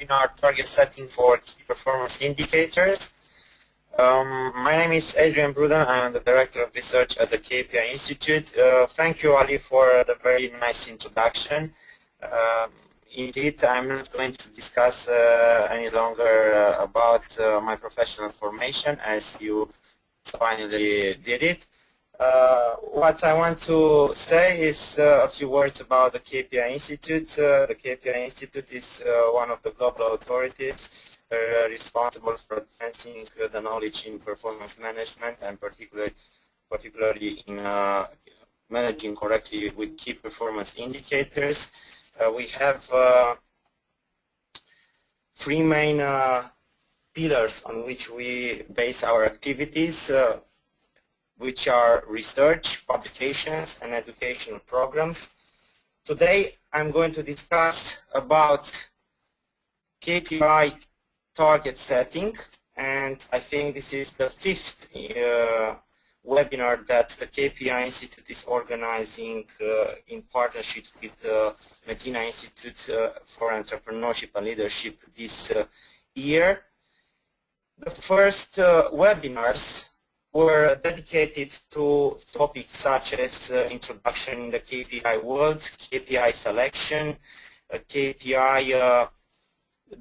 webinar target setting for key performance indicators. My name is Adrian Bruder. I am the Director of Research at the KPI Institute. Thank you, Ali, for the very nice introduction. Indeed, I'm not going to discuss any longer about my professional formation, as you finally did it. What I want to say is a few words about the KPI Institute. The KPI Institute is one of the global authorities responsible for advancing the knowledge in performance management, and particularly in managing correctly with key performance indicators. We have three main pillars on which we base our activities, which are research, publications, and educational programs. Today I'm going to discuss about KPI target setting, and I think this is the fifth webinar that the KPI Institute is organizing in partnership with the Medina Institute for Entrepreneurship and Leadership this year. The first webinars were dedicated to topics such as introduction in the KPI world, KPI selection, KPI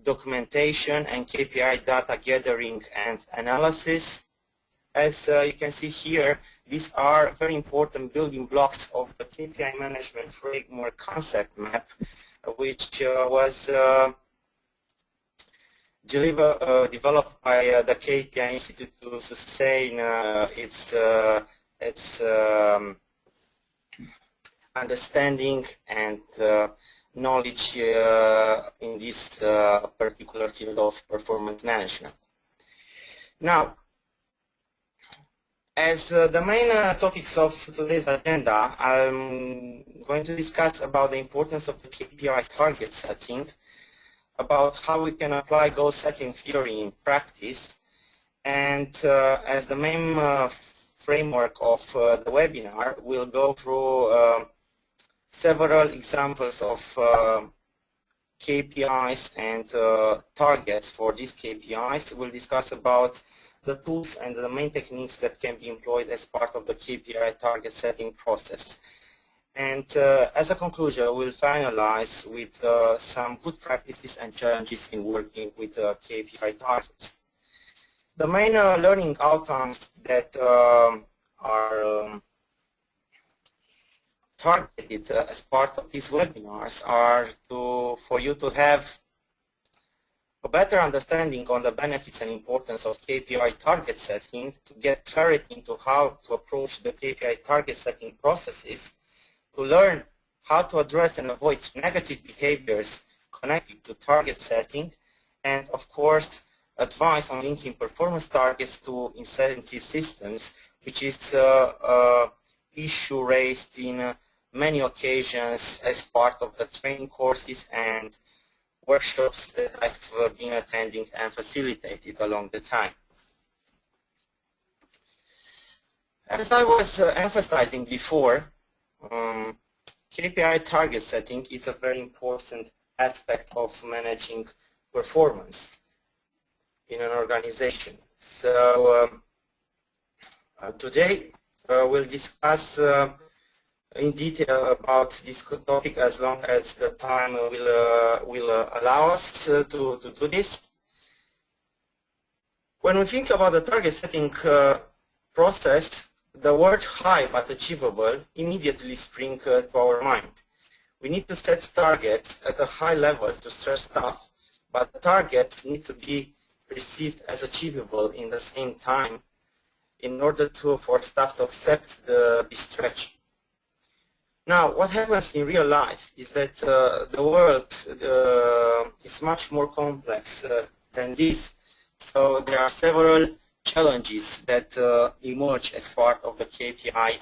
documentation, and KPI data gathering and analysis. As you can see here, these are very important building blocks of the KPI management framework concept map, which was developed by the KPI Institute to sustain its understanding and knowledge in this particular field of performance management. Now, as the main topics of today's agenda, I'm going to discuss about the importance of the KPI target setting, about how we can apply goal setting theory in practice, and as the main framework of the webinar, we'll go through several examples of KPIs and targets for these KPIs. We'll discuss about the tools and the main techniques that can be employed as part of the KPI target setting process. And as a conclusion, we'll finalize with some good practices and challenges in working with KPI targets. The main learning outcomes that are targeted as part of these webinars are for you to have a better understanding on the benefits and importance of KPI target setting, to get clarity into how to approach the KPI target setting processes, to learn how to address and avoid negative behaviors connected to target setting, and of course advice on linking performance targets to incentive systems, which is an issue raised in many occasions as part of the training courses and workshops that I've been attending and facilitated along the time. As I was emphasizing before, KPI target setting is a very important aspect of managing performance in an organization. So today we'll discuss in detail about this topic, as long as the time will allow us to do this. When we think about the target setting process, the word high but achievable immediately springs to our mind. We need to set targets at a high level to stretch staff, but the targets need to be perceived as achievable in the same time in order for staff to accept the stretch. Now, what happens in real life is that the world is much more complex than this. So there are several challenges that emerge as part of the KPI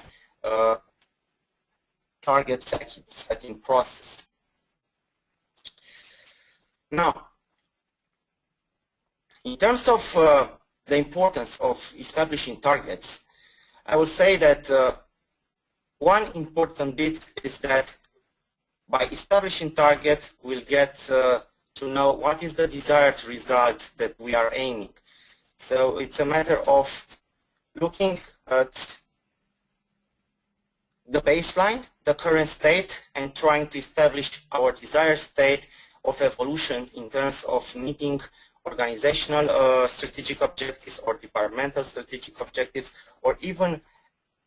target setting process. Now, in terms of the importance of establishing targets, I will say that one important bit is that by establishing targets, we'll get to know what is the desired result that we are aiming. So it's a matter of looking at the baseline, the current state, and trying to establish our desired state of evolution in terms of meeting organizational strategic objectives or departmental strategic objectives, or even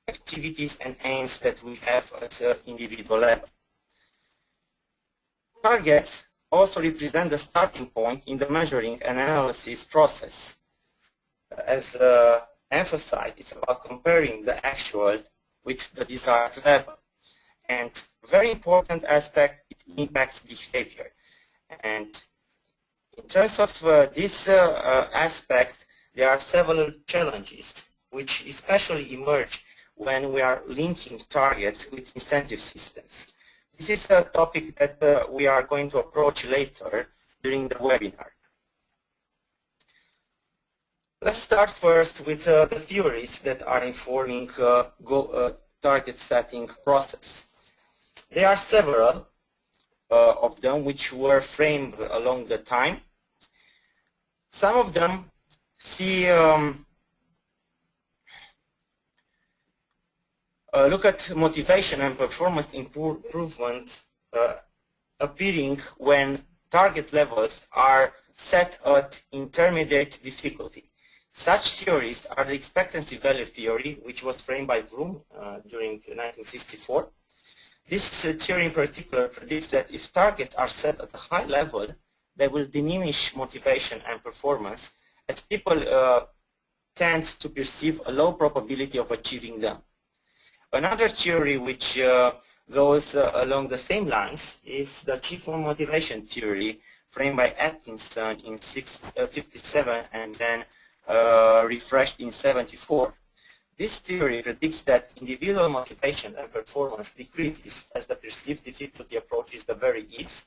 activities and aims that we have at the individual level. Targets also represent the starting point in the measuring and analysis process. As emphasized, it's about comparing the actual with the desired level. And very important aspect, it impacts behavior. And in terms of this aspect, there are several challenges which especially emerge when we are linking targets with incentive systems. This is a topic that we are going to approach later during the webinar. Let's start first with the theories that are informing target setting process. There are several of them which were framed along the time. Some of them see look at motivation and performance improvement appearing when target levels are set at intermediate difficulty. Such theories are the expectancy value theory, which was framed by Vroom during 1964. This theory in particular predicts that if targets are set at a high level, they will diminish motivation and performance, as people tend to perceive a low probability of achieving them. Another theory which goes along the same lines is the achievable motivation theory, framed by Atkinson in 1957 and then refreshed in 1974. This theory predicts that individual motivation and performance decreases as the perceived difficulty approaches the very ease.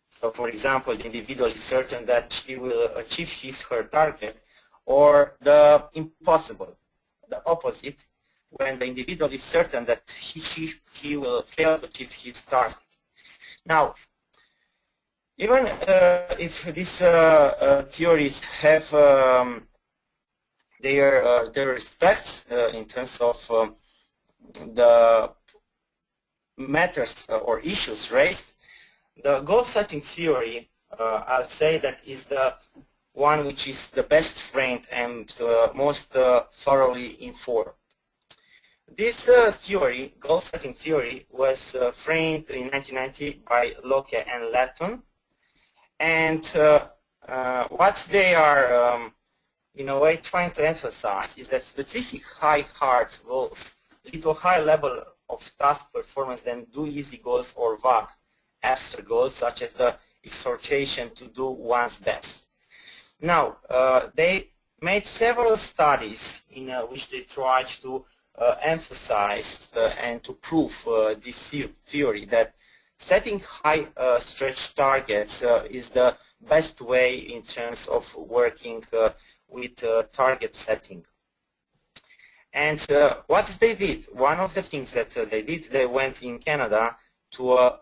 So, for example, the individual is certain that she will achieve his/her target, or the impossible, the opposite, when the individual is certain that he will fail to achieve his target. Now, even if these theories have their respects in terms of the matters or issues raised, the goal-setting theory, I'll say that is the one which is the best framed and most thoroughly informed. This theory, goal-setting theory, was framed in 1990 by Locke and Latton, and what they are in a way trying to emphasize is that specific high-hard goals lead to a higher level of task performance than do-easy goals or vague, abstract goals such as the exhortation to do one's best. Now, they made several studies in which they tried to emphasize and to prove this theory that setting high stretch targets is the best way in terms of working with target setting. And what they did, one of the things that they did, they went in Canada to a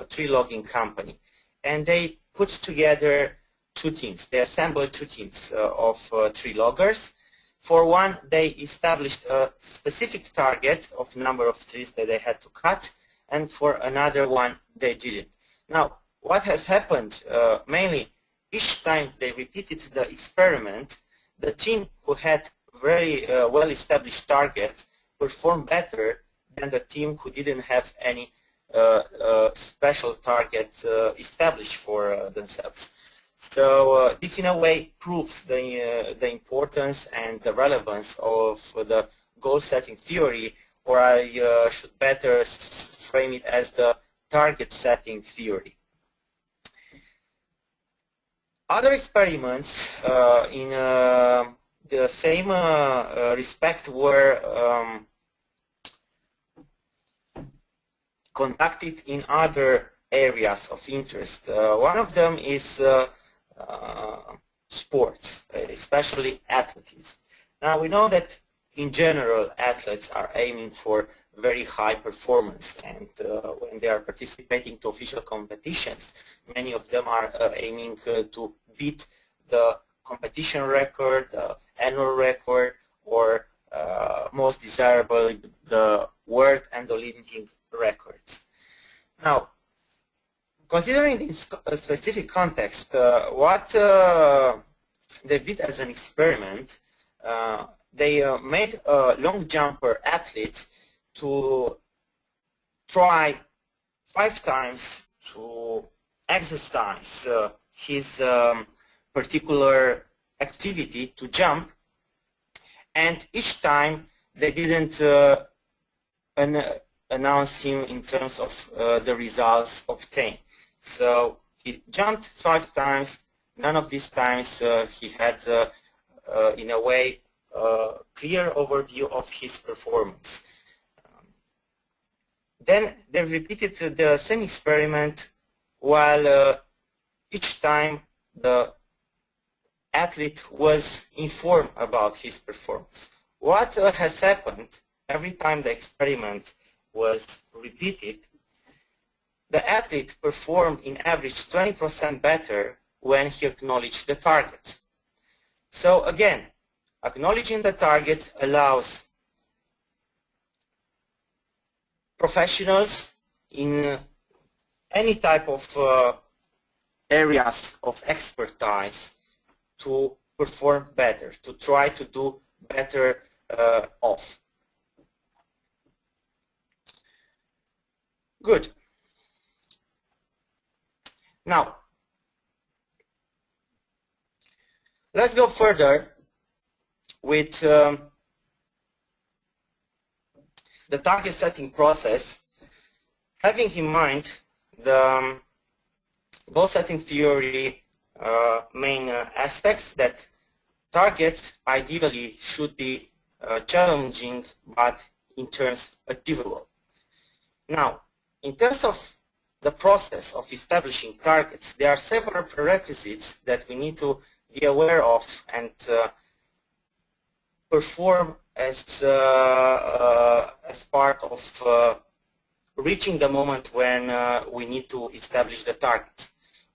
tree logging company, and they put together two teams. They assembled two teams of tree loggers. For one, they established a specific target of number of trees that they had to cut, and for another one, they didn't. Now, what has happened, mainly, each time they repeated the experiment, the team who had very well-established targets performed better than the team who didn't have any special target established for themselves. So this in a way proves the importance and the relevance of the goal-setting theory, or I should better frame it as the target-setting theory. Other experiments in the same respect were conducted in other areas of interest. One of them is sports, especially athletics. Now we know that in general athletes are aiming for very high performance, and when they are participating to official competitions, many of them are aiming to beat the competition record, the annual record, or most desirable, the world and Olympic records. Now, considering this specific context, what they did as an experiment, they made a long jumper athlete to try 5 times to exercise his particular activity to jump, and each time they didn't announce him in terms of the results obtained. So he jumped 5 times. None of these times he had, in a way, clear overview of his performance. Then they repeated the same experiment, while each time the athlete was informed about his performance. What has happened every time the experiment was repeated? The athlete performed in average 20% better when he acknowledged the targets. So again, acknowledging the target allows professionals in any type of areas of expertise to perform better, to try to do better off. Good. Now, let's go further with the target setting process, having in mind the goal setting theory main aspects, that targets ideally should be challenging but in terms achievable. Now, in terms of the process of establishing targets, there are several prerequisites that we need to be aware of and perform as part of reaching the moment when we need to establish the targets.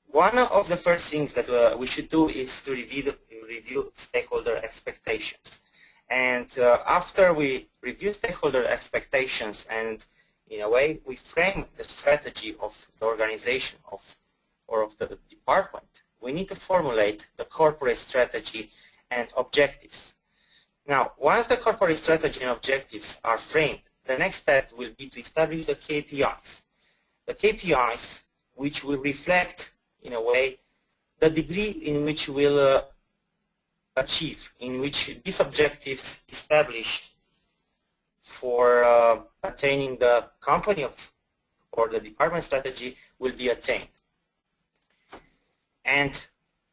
One of the first things that we should do is to review stakeholder expectations. And after we review stakeholder expectations and in a way we frame the strategy of the organization or of the department, we need to formulate the corporate strategy and objectives. Now, once the corporate strategy and objectives are framed, the next step will be to establish the KPIs. The KPIs which will reflect, in a way, the degree in which we'll achieve, in which these objectives established for attaining the company or the department strategy will be attained. And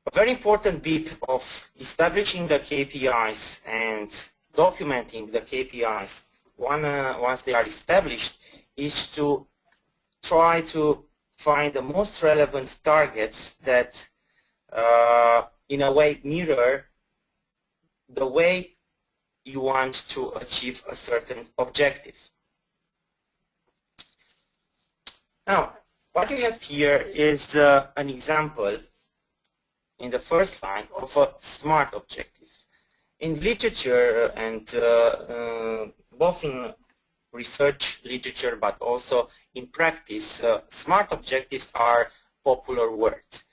a very important bit of establishing the KPIs and documenting the KPIs once they are established is to try to find the most relevant targets that in a way mirror the way you want to achieve a certain objective. Now, what you have here is an example in the first line of a SMART objective. In literature and both in research literature but also in practice, SMART objectives are popular words.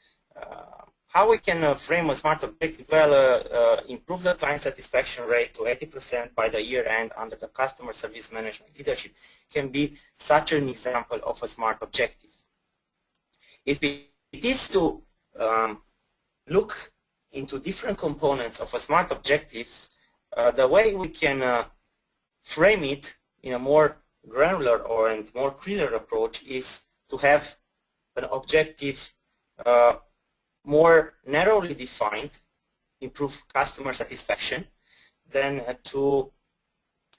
How we can frame a SMART objective? Well, improve the client satisfaction rate to 80% by the year end under the customer service management leadership can be such an example of a SMART objective. If it is to look into different components of a SMART objective, the way we can frame it in a more granular or more clear approach is to have an objective more narrowly defined, improve customer satisfaction, then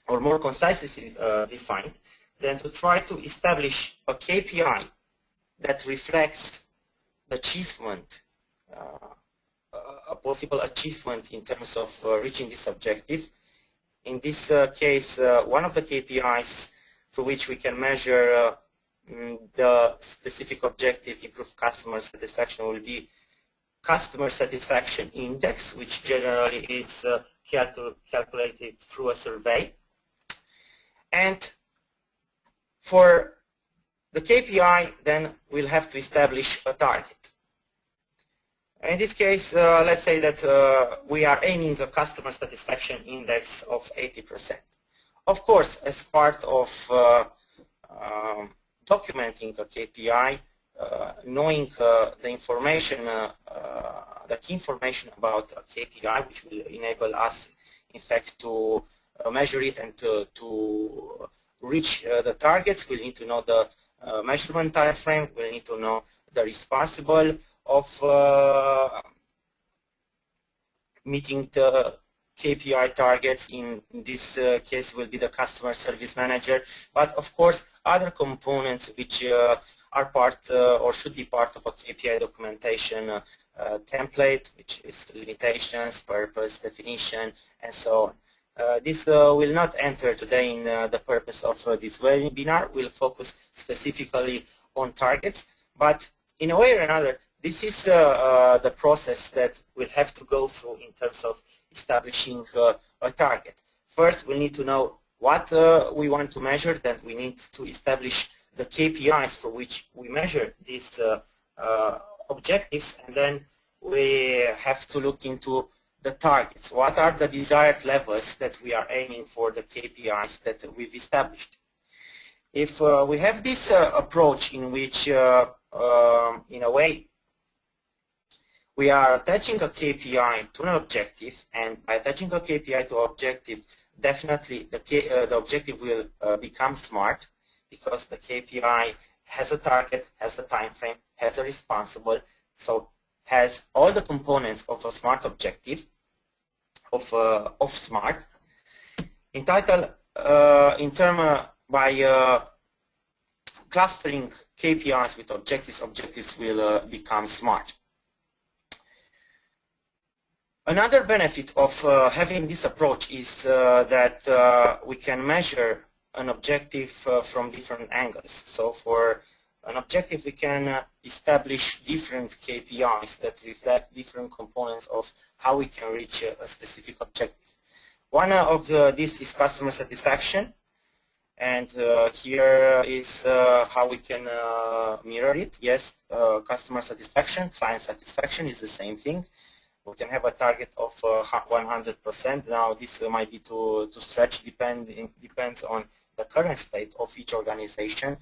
or more concisely defined, than to try to establish a KPI that reflects the achievement, a possible achievement in terms of reaching this objective. In this case, one of the KPIs through which we can measure the specific objective, improve customer satisfaction, will be customer satisfaction index, which generally is calculated through a survey. And for the KPI, then we'll have to establish a target. In this case, let's say that we are aiming a customer satisfaction index of 80%. Of course, as part of documenting a KPI, knowing the information, the key information about a KPI, which will enable us, in fact, to measure it and to reach the targets. We'll need to know the measurement time frame. We'll need to know the responsible of meeting the KPI targets. In this case will be the customer service manager, but of course other components which are part or should be part of a KPI documentation template, which is limitations, purpose, definition, and so on. This will not enter today in the purpose of this webinar. We'll focus specifically on targets, but in a way or another, this is the process that we'll have to go through in terms of establishing a target. First, we need to know what we want to measure. Then we need to establish the KPIs for which we measure these objectives, and then we have to look into the targets. What are the desired levels that we are aiming for the KPIs that we've established? If we have this approach in which, in a way, we are attaching a KPI to an objective, and by attaching a KPI to an objective, definitely the objective will become smart, because the KPI has a target, has a time frame, has a responsible, so has all the components of a smart objective, of smart. Entitled by clustering KPIs with objectives, objectives will become smart. Another benefit of having this approach is that we can measure an objective from different angles. So for an objective, we can establish different KPIs that reflect different components of how we can reach a specific objective. One of this is customer satisfaction, and here is how we can mirror it. Yes, customer satisfaction, client satisfaction is the same thing. We can have a target of 100%. Now this might be to stretch, depends on the current state of each organization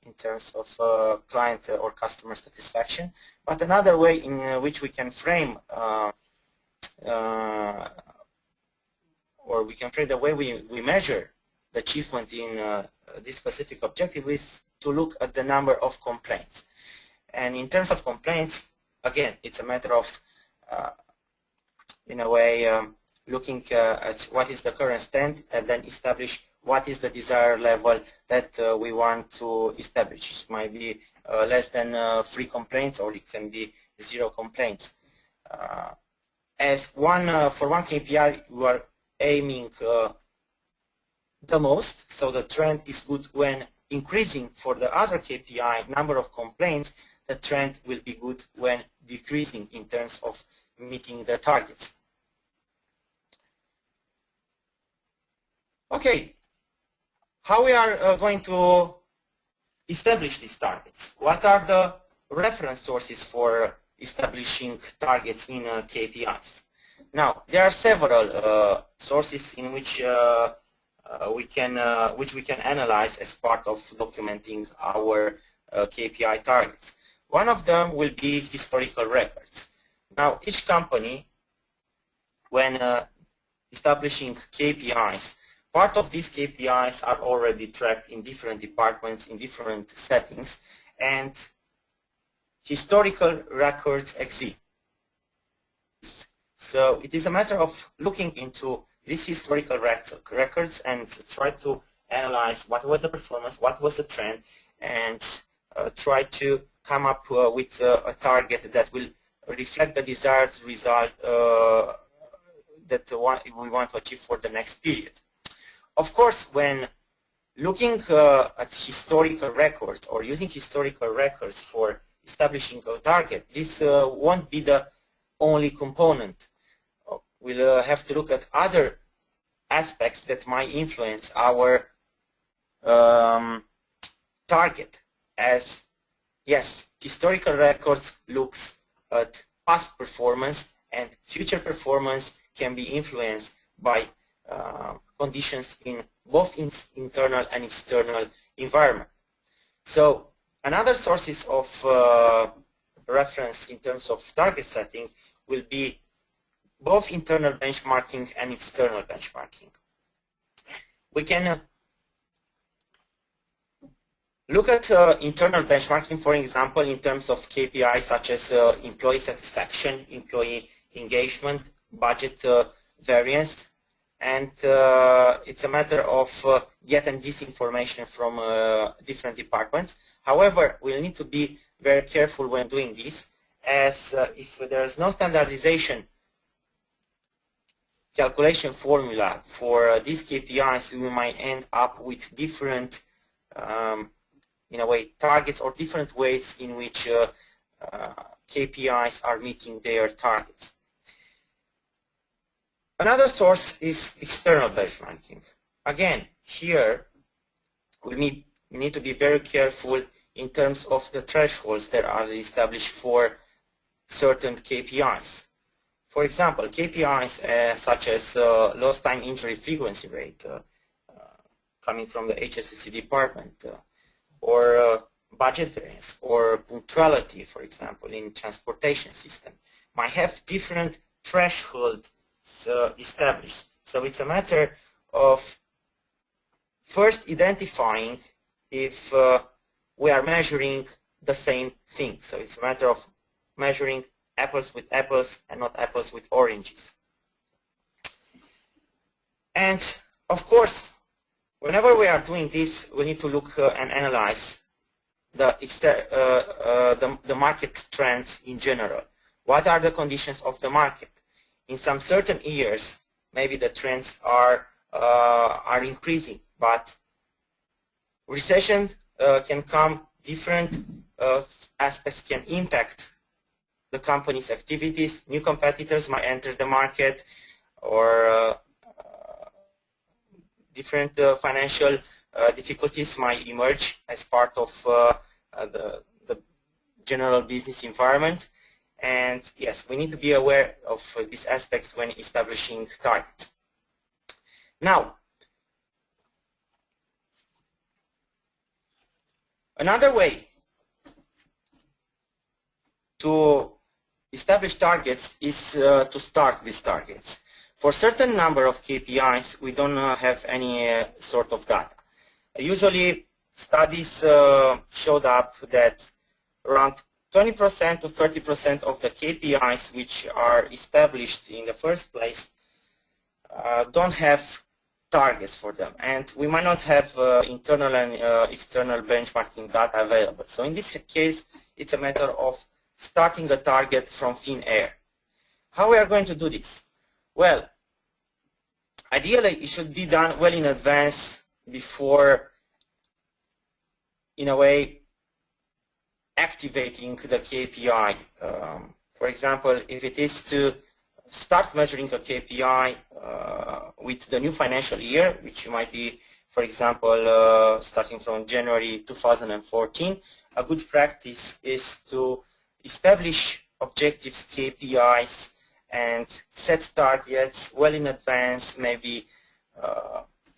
in terms of client or customer satisfaction. But another way in which we can frame or we can frame the way we measure the achievement in this specific objective is to look at the number of complaints. And in terms of complaints, again, it's a matter of in a way looking at what is the current stand, and then establish what is the desired level that we want to establish. It might be less than 3 complaints, or it can be 0 complaints. As for one KPI, we are aiming the most, so the trend is good when increasing. For the other KPI, number of complaints, the trend will be good when decreasing in terms of meeting the targets. Okay, how we are going to establish these targets? What are the reference sources for establishing targets in KPIs? Now, there are several sources in which we can analyze as part of documenting our KPI targets. One of them will be historical records. Now, each company, when establishing KPIs, part of these KPIs are already tracked in different departments, in different settings, and historical records exist. So it is a matter of looking into these historical records and try to analyze what was the performance, what was the trend, and try to come up with a target that will reflect the desired result that we want to achieve for the next period. Of course, when looking at historical records or using historical records for establishing a target, this won't be the only component. We'll have to look at other aspects that might influence our target. As yes, historical records looks at past performance, and future performance can be influenced by conditions in both internal and external environment. So another sources of reference in terms of target setting will be both internal benchmarking and external benchmarking. We can look at internal benchmarking, for example, in terms of KPIs such as employee satisfaction, employee engagement, budget variance, and it's a matter of getting this information from different departments. However, we'll need to be very careful when doing this, as if there's no standardization calculation formula for these KPIs, we might end up with different in a way targets or different ways in which KPIs are meeting their targets. Another source is external benchmarking. Again, here we need to be very careful in terms of the thresholds that are established for certain KPIs. For example, KPIs such as lost time injury frequency rate coming from the HSSC department, or budget variance, or punctuality, for example, in transportation system, might have different thresholds established. So it's a matter of first identifying if we are measuring the same thing. So it's a matter of measuring apples with apples and not apples with oranges. And of course, whenever we are doing this, we need to look and analyze the market trends in general. What are the conditions of the market? In some certain years, maybe the trends are increasing, but recession can come, different aspects can impact the company's activities. New competitors might enter the market, or different financial difficulties might emerge as part of the general business environment. And yes, we need to be aware of these aspects when establishing targets. Now, another way to establish targets is to start these targets. For certain number of KPIs, we don't have any sort of data. Usually, studies showed up that around 20% to 30% of the KPIs which are established in the first place don't have targets for them, and we might not have internal and external benchmarking data available. So in this case, it's a matter of starting a target from thin air. How we are going to do this? Well, ideally it should be done well in advance before, in a way, activating the KPI. For example, if it is to start measuring a KPI with the new financial year, which might be, for example, starting from January 2014, a good practice is to establish objectives, KPIs, and set targets well in advance, maybe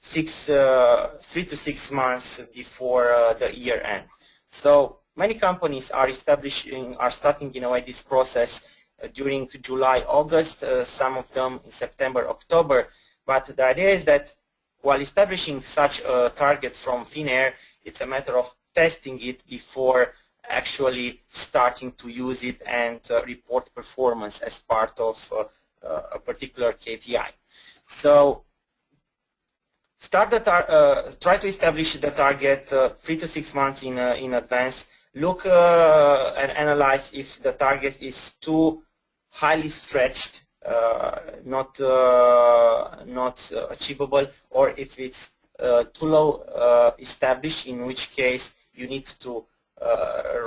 3 to 6 months before the year end. So many companies are starting in a way this process during July, August, some of them in September, October. But the idea is that while establishing such a target from thin air, it's a matter of testing it before actually starting to use it and report performance as part of a particular KPI. So try to establish the target 3 to 6 months in advance. Look and analyze if the target is too highly stretched, not achievable, or if it's too low established, in which case you need to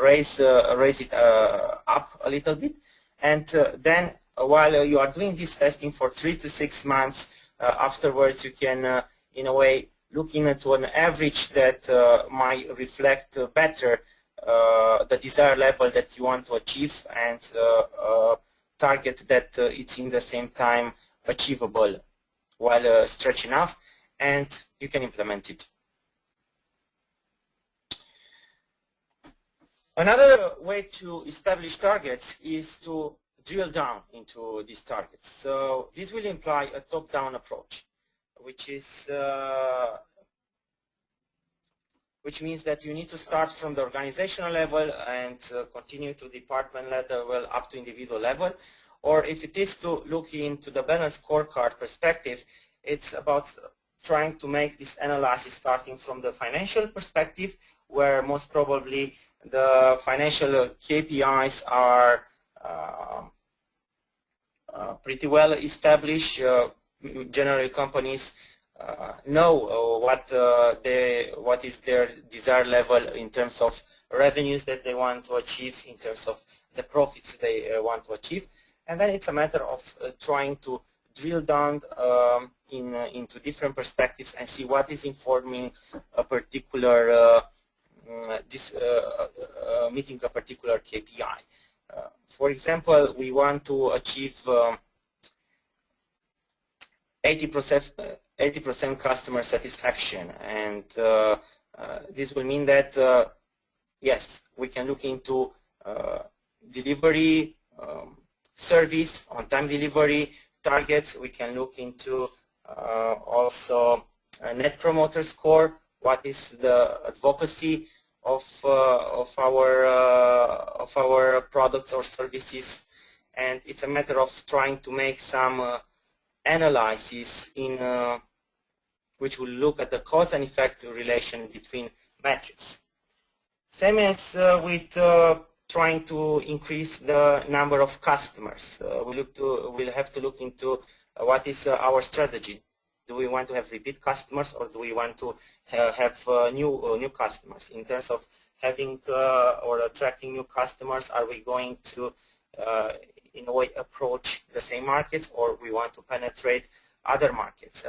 raise it up a little bit. And then while you are doing this testing for 3 to 6 months, afterwards you can in a way look into an average that might reflect better the desired level that you want to achieve, and target that it's in the same time achievable while stretch enough, and you can implement it. Another way to establish targets is to drill down into these targets. So this will imply a top-down approach, which means that you need to start from the organizational level and continue to department level up to individual level. Or if it is to look into the balanced scorecard perspective, it's about trying to make this analysis starting from the financial perspective, where most probably the financial KPIs are pretty well established. Generally, companies know what is their desired level in terms of revenues that they want to achieve, in terms of the profits they want to achieve, and then it's a matter of trying to drill down into different perspectives and see what is informing a particular meeting a particular KPI. For example, we want to achieve 80% customer satisfaction, and this will mean that yes, we can look into delivery, service, on-time delivery targets. We can look into also a net promoter score. What is the advocacy of our products or services? And it's a matter of trying to make some analysis in which will look at the cause and effect relation between metrics. Same as with trying to increase the number of customers. We'll have to look into what is our strategy. Do we want to have repeat customers, or do we want to have new customers? In terms of having or attracting new customers, are we going to in a way approach the same markets, or we want to penetrate other markets?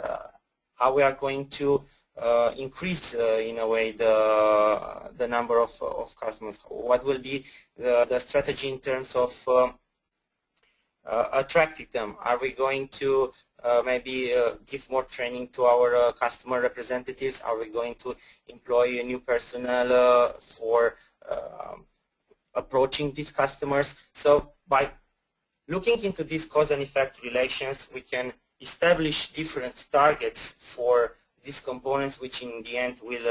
How we are going to increase in a way the number of customers? What will be the strategy in terms of attracting them? Are we going to maybe give more training to our customer representatives? Are we going to employ a new personnel for approaching these customers? So by looking into these cause and effect relations, we can establish different targets for these components, which in the end will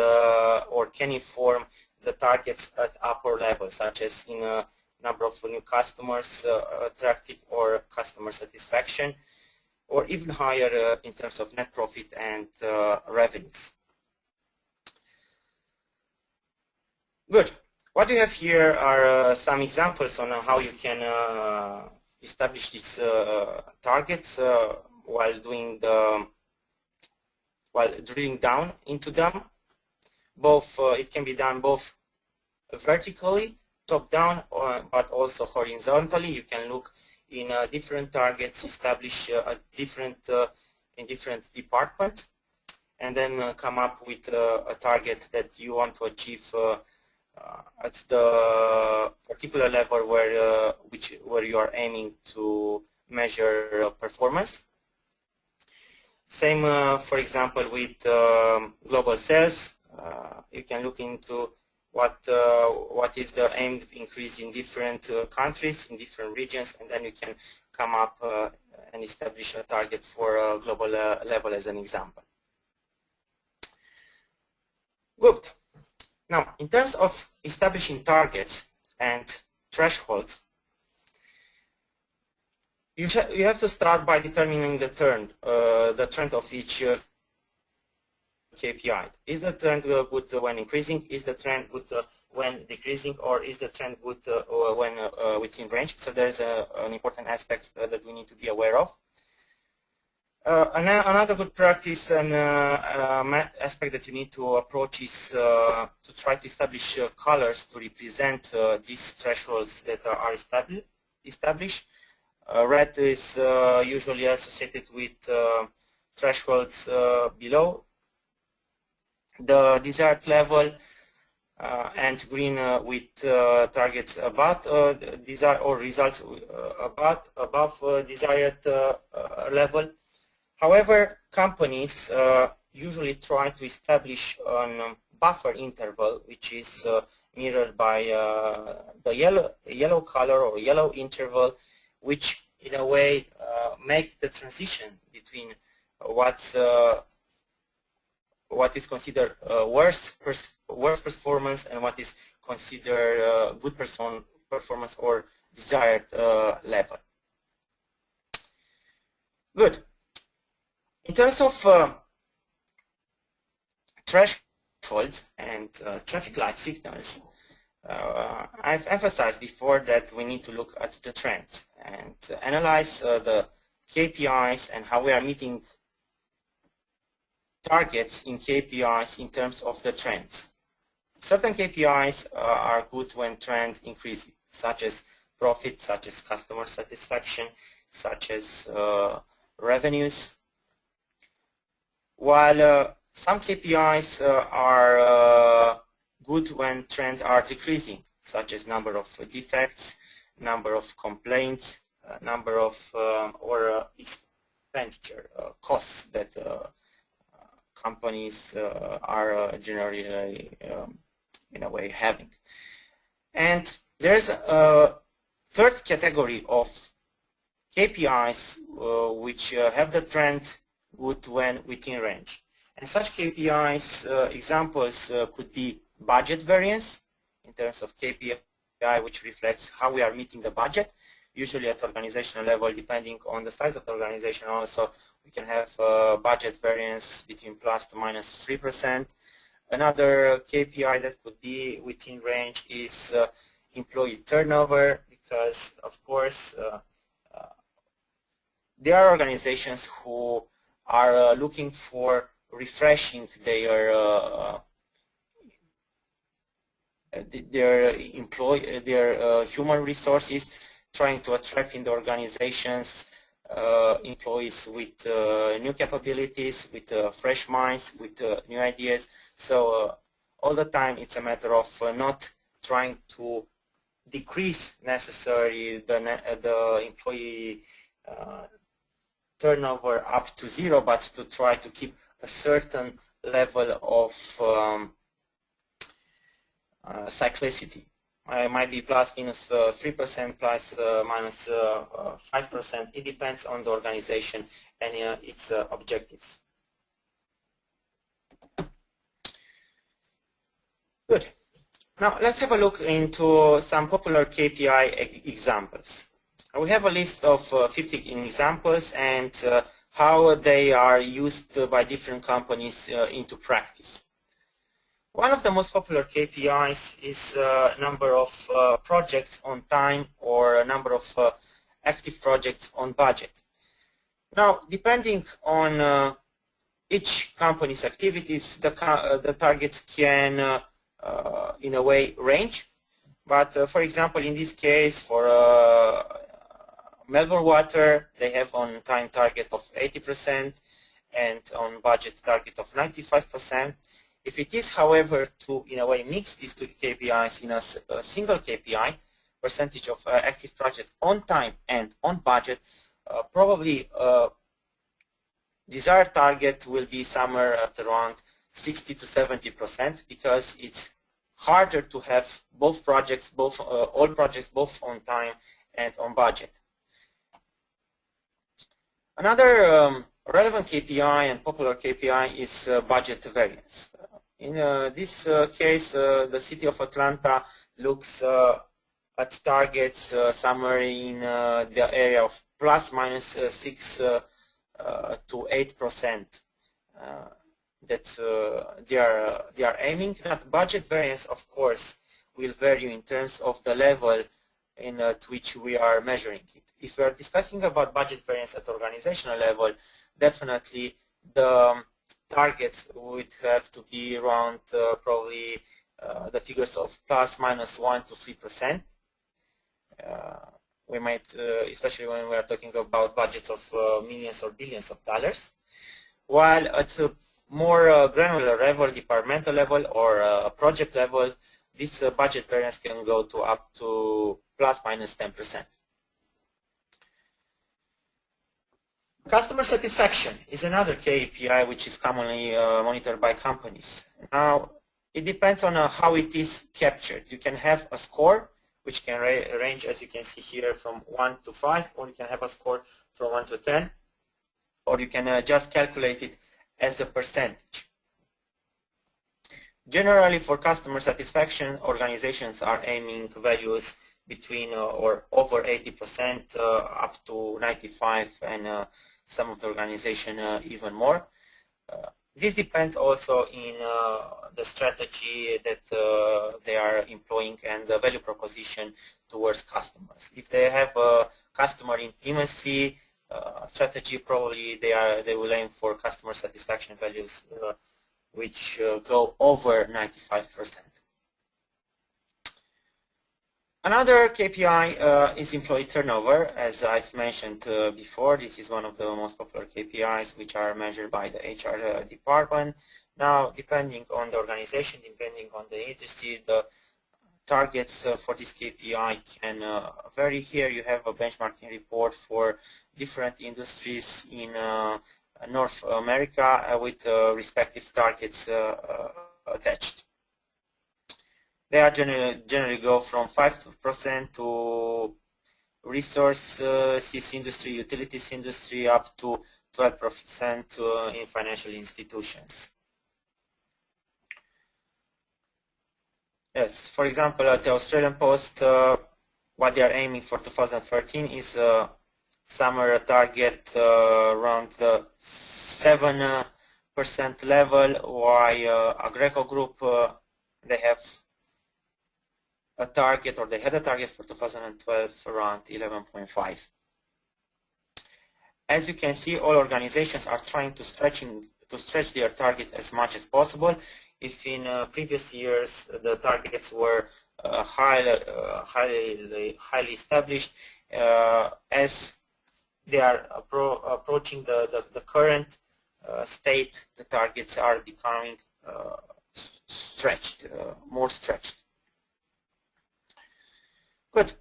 or can inform the targets at upper levels, such as in a number of new customers attracted, or customer satisfaction, or even higher in terms of net profit and revenues. Good. What you have here are some examples on how you can establish these targets while drilling down into them. Both it can be done both vertically, top down, but also horizontally. You can look in different targets, establish in different departments, and then come up with a target that you want to achieve at the particular level where you are aiming to measure performance. Same, for example, with global sales. You can look into what is the aimed increase in different countries, in different regions, and then you can come up and establish a target for a global level as an example. Good. Now, in terms of establishing targets and thresholds, you have to start by determining the trend of each KPI. Is the trend good when increasing? Is the trend good when decreasing? Or is the trend good when within range? So there's an important aspect that we need to be aware of. Another good practice and aspect that you need to approach is to try to establish colors to represent these thresholds that are established. Red is usually associated with thresholds below the desired level, and green with targets above desired or results above desired level. However, companies usually try to establish a buffer interval, which is mirrored by the yellow color or yellow interval, which in a way make the transition between what is considered worst performance and what is considered good performance or desired level. Good. In terms of thresholds and traffic light signals, I've emphasized before that we need to look at the trends and analyze the KPIs and how we are meeting targets in KPIs in terms of the trends. Certain KPIs are good when trend increases, such as profit, such as customer satisfaction, such as revenues, while some KPIs are good when trends are decreasing, such as number of defects, number of complaints, number of or expenditure costs that companies are generally in a way having. And there's a third category of KPIs which have the trend good when within range. And such KPIs examples could be budget variance in terms of KPI, which reflects how we are meeting the budget, usually at organizational level, depending on the size of the organization. Also, we can have budget variance between plus to minus 3%. Another KPI that could be within range is employee turnover, because of course there are organizations who are looking for refreshing their human resources, trying to attract in the organizations employees with new capabilities, with fresh minds, with new ideas. So all the time it's a matter of not trying to decrease necessarily the employee turnover up to zero, but to try to keep a certain level of cyclicity. It might be plus minus 3%, plus minus 5%. It depends on the organization and its objectives. Good. Now let's have a look into some popular KPI examples. We have a list of 50 examples and how they are used by different companies into practice. One of the most popular KPIs is number of projects on time or number of active projects on budget. Now, depending on each company's activities, the targets can, in a way, range. But for example, in this case, for Melbourne Water, they have on time target of 80% and on budget target of 95%. If it is, however, to, in a way, mix these two KPIs in a single KPI, percentage of active projects on time and on budget, probably desired target will be somewhere at around 60 to 70%, because it's harder to have both projects, all projects, both on time and on budget. Another relevant KPI and popular KPI is budget variance. In this case, the city of Atlanta looks at targets somewhere in the area of plus minus 6 to 8% that they are aiming at. Budget variance, of course, will vary in terms of the level in at which we are measuring it. if we are discussing about budget variance at organizational level, definitely the targets would have to be around probably the figures of plus minus 1 to 3%. We might, especially when we are talking about budgets of millions or billions of dollars, while at a more granular level, departmental level, or project level, this budget variance can go to up to plus minus 10%. Customer satisfaction is another KPI which is commonly monitored by companies. Now, it depends on how it is captured. You can have a score which can range, as you can see here, from 1 to 5, or you can have a score from 1 to 10, or you can just calculate it as a percentage. Generally, for customer satisfaction, organizations are aiming values between or over 80%, up to 95%, and some of the organization even more. This depends also in the strategy that they are employing and the value proposition towards customers. If they have a customer intimacy strategy, probably they will aim for customer satisfaction values which go over 95%. Another KPI is employee turnover. As I've mentioned before, this is one of the most popular KPIs which are measured by the HR department. Now, depending on the organization, depending on the industry, the targets for this KPI can vary. Here you have a benchmarking report for different industries in North America with respective targets attached. They are generally go from 5% to resources industry, utilities industry, up to 12% in financial institutions. Yes, for example, at the Australian Post, what they are aiming for 2013 is a summer target around the 7% level, while Agreco Group, they have a target, or they had a target for 2012 around 11.5. As you can see, all organizations are trying to stretch their target as much as possible. If in previous years the targets were highly established, as they are approaching the current state, the targets are becoming stretched, more stretched. Good.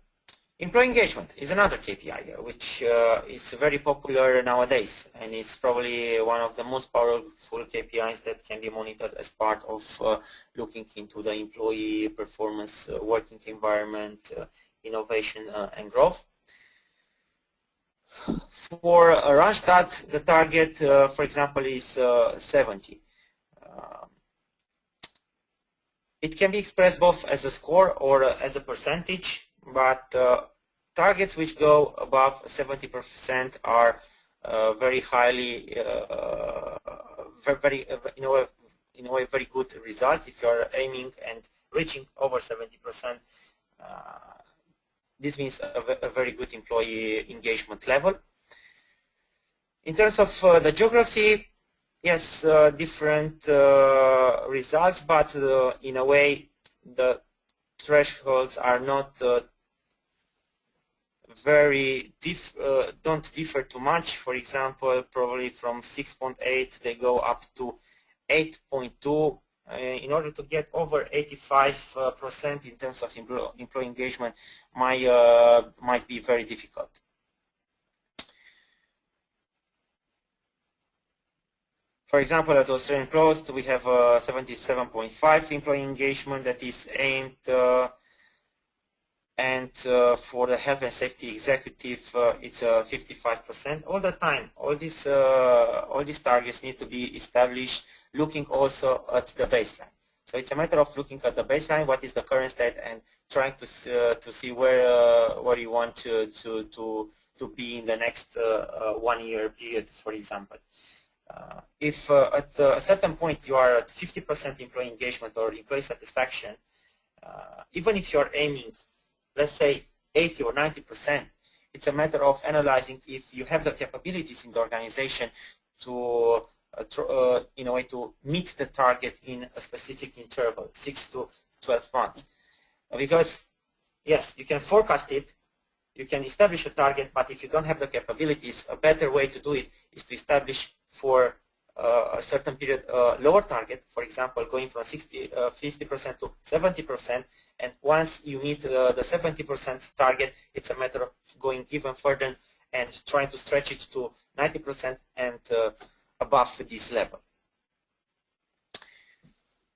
Employee engagement is another KPI which is very popular nowadays, and is probably one of the most powerful KPIs that can be monitored as part of looking into the employee performance, working environment, innovation, and growth. For Randstad, the target, for example, is 70. It can be expressed both as a score or as a percentage, but targets which go above 70% are very highly, in a way, very good result. If you are aiming and reaching over 70%, this means a very good employee engagement level. In terms of the geography, yes, different results, but in a way the thresholds are not don't differ too much. For example, probably from 6.8 they go up to 8.2. In order to get over 85% in terms of employee engagement might be very difficult. For example, at Australian Post, we have 77.5 employee engagement that is aimed, and for the health and safety executive, it's 55%. All the time, all these targets need to be established, looking also at the baseline. So it's a matter of looking at the baseline, what is the current state, and trying to see where you want to be in the next 1 year period, for example. If at a certain point you are at 50% employee engagement or employee satisfaction, even if you are aiming, let's say 80 or 90%, It's a matter of analyzing if you have the capabilities in the organization to in a way to meet the target in a specific interval, 6 to 12 months. Because yes, you can forecast it, you can establish a target, but if you don't have the capabilities, a better way to do it is to establish for a certain period lower target, for example, going from 50% to 70%, and once you meet the 70% target, it's a matter of going even further and trying to stretch it to 90% and above this level.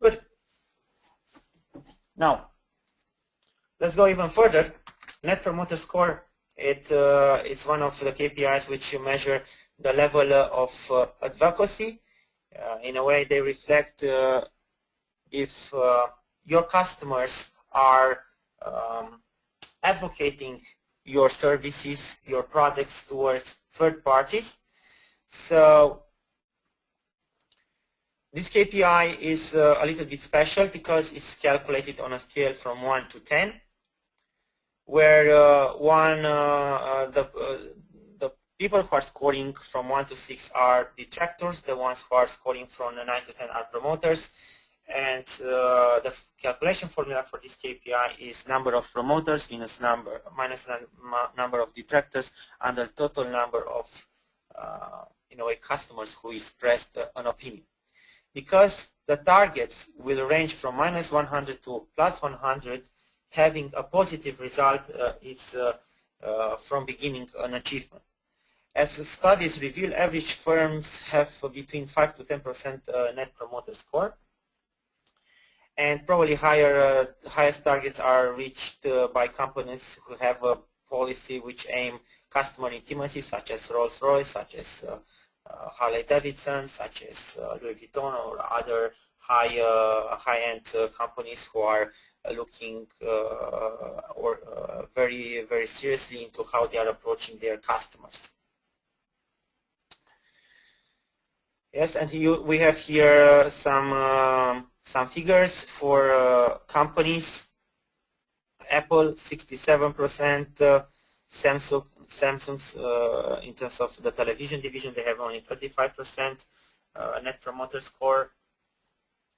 Good. Now, let's go even further. Net Promoter Score, it's one of the KPIs which you measure the level of advocacy. In a way, they reflect if your customers are advocating your services, your products towards third parties. So this KPI is a little bit special because it's calculated on a scale from 1 to 10, where the people who are scoring from 1 to 6 are detractors, the ones who are scoring from 9 to 10 are promoters, and the calculation formula for this KPI is number of promoters minus number of detractors and the total number of in a way customers who expressed an opinion. Because the targets will range from -100 to +100, having a positive result is from beginning an achievement. As studies reveal, average firms have between 5 to 10% net promoter score, and probably highest targets are reached by companies who have a policy which aim customer intimacy, such as Rolls-Royce, such as Harley-Davidson, such as Louis Vuitton, or other high-end companies who are looking very, very seriously into how they are approaching their customers. Yes, and we have here some figures for companies. Apple 67%, Samsung's in terms of the television division, they have only 35% net promoter score.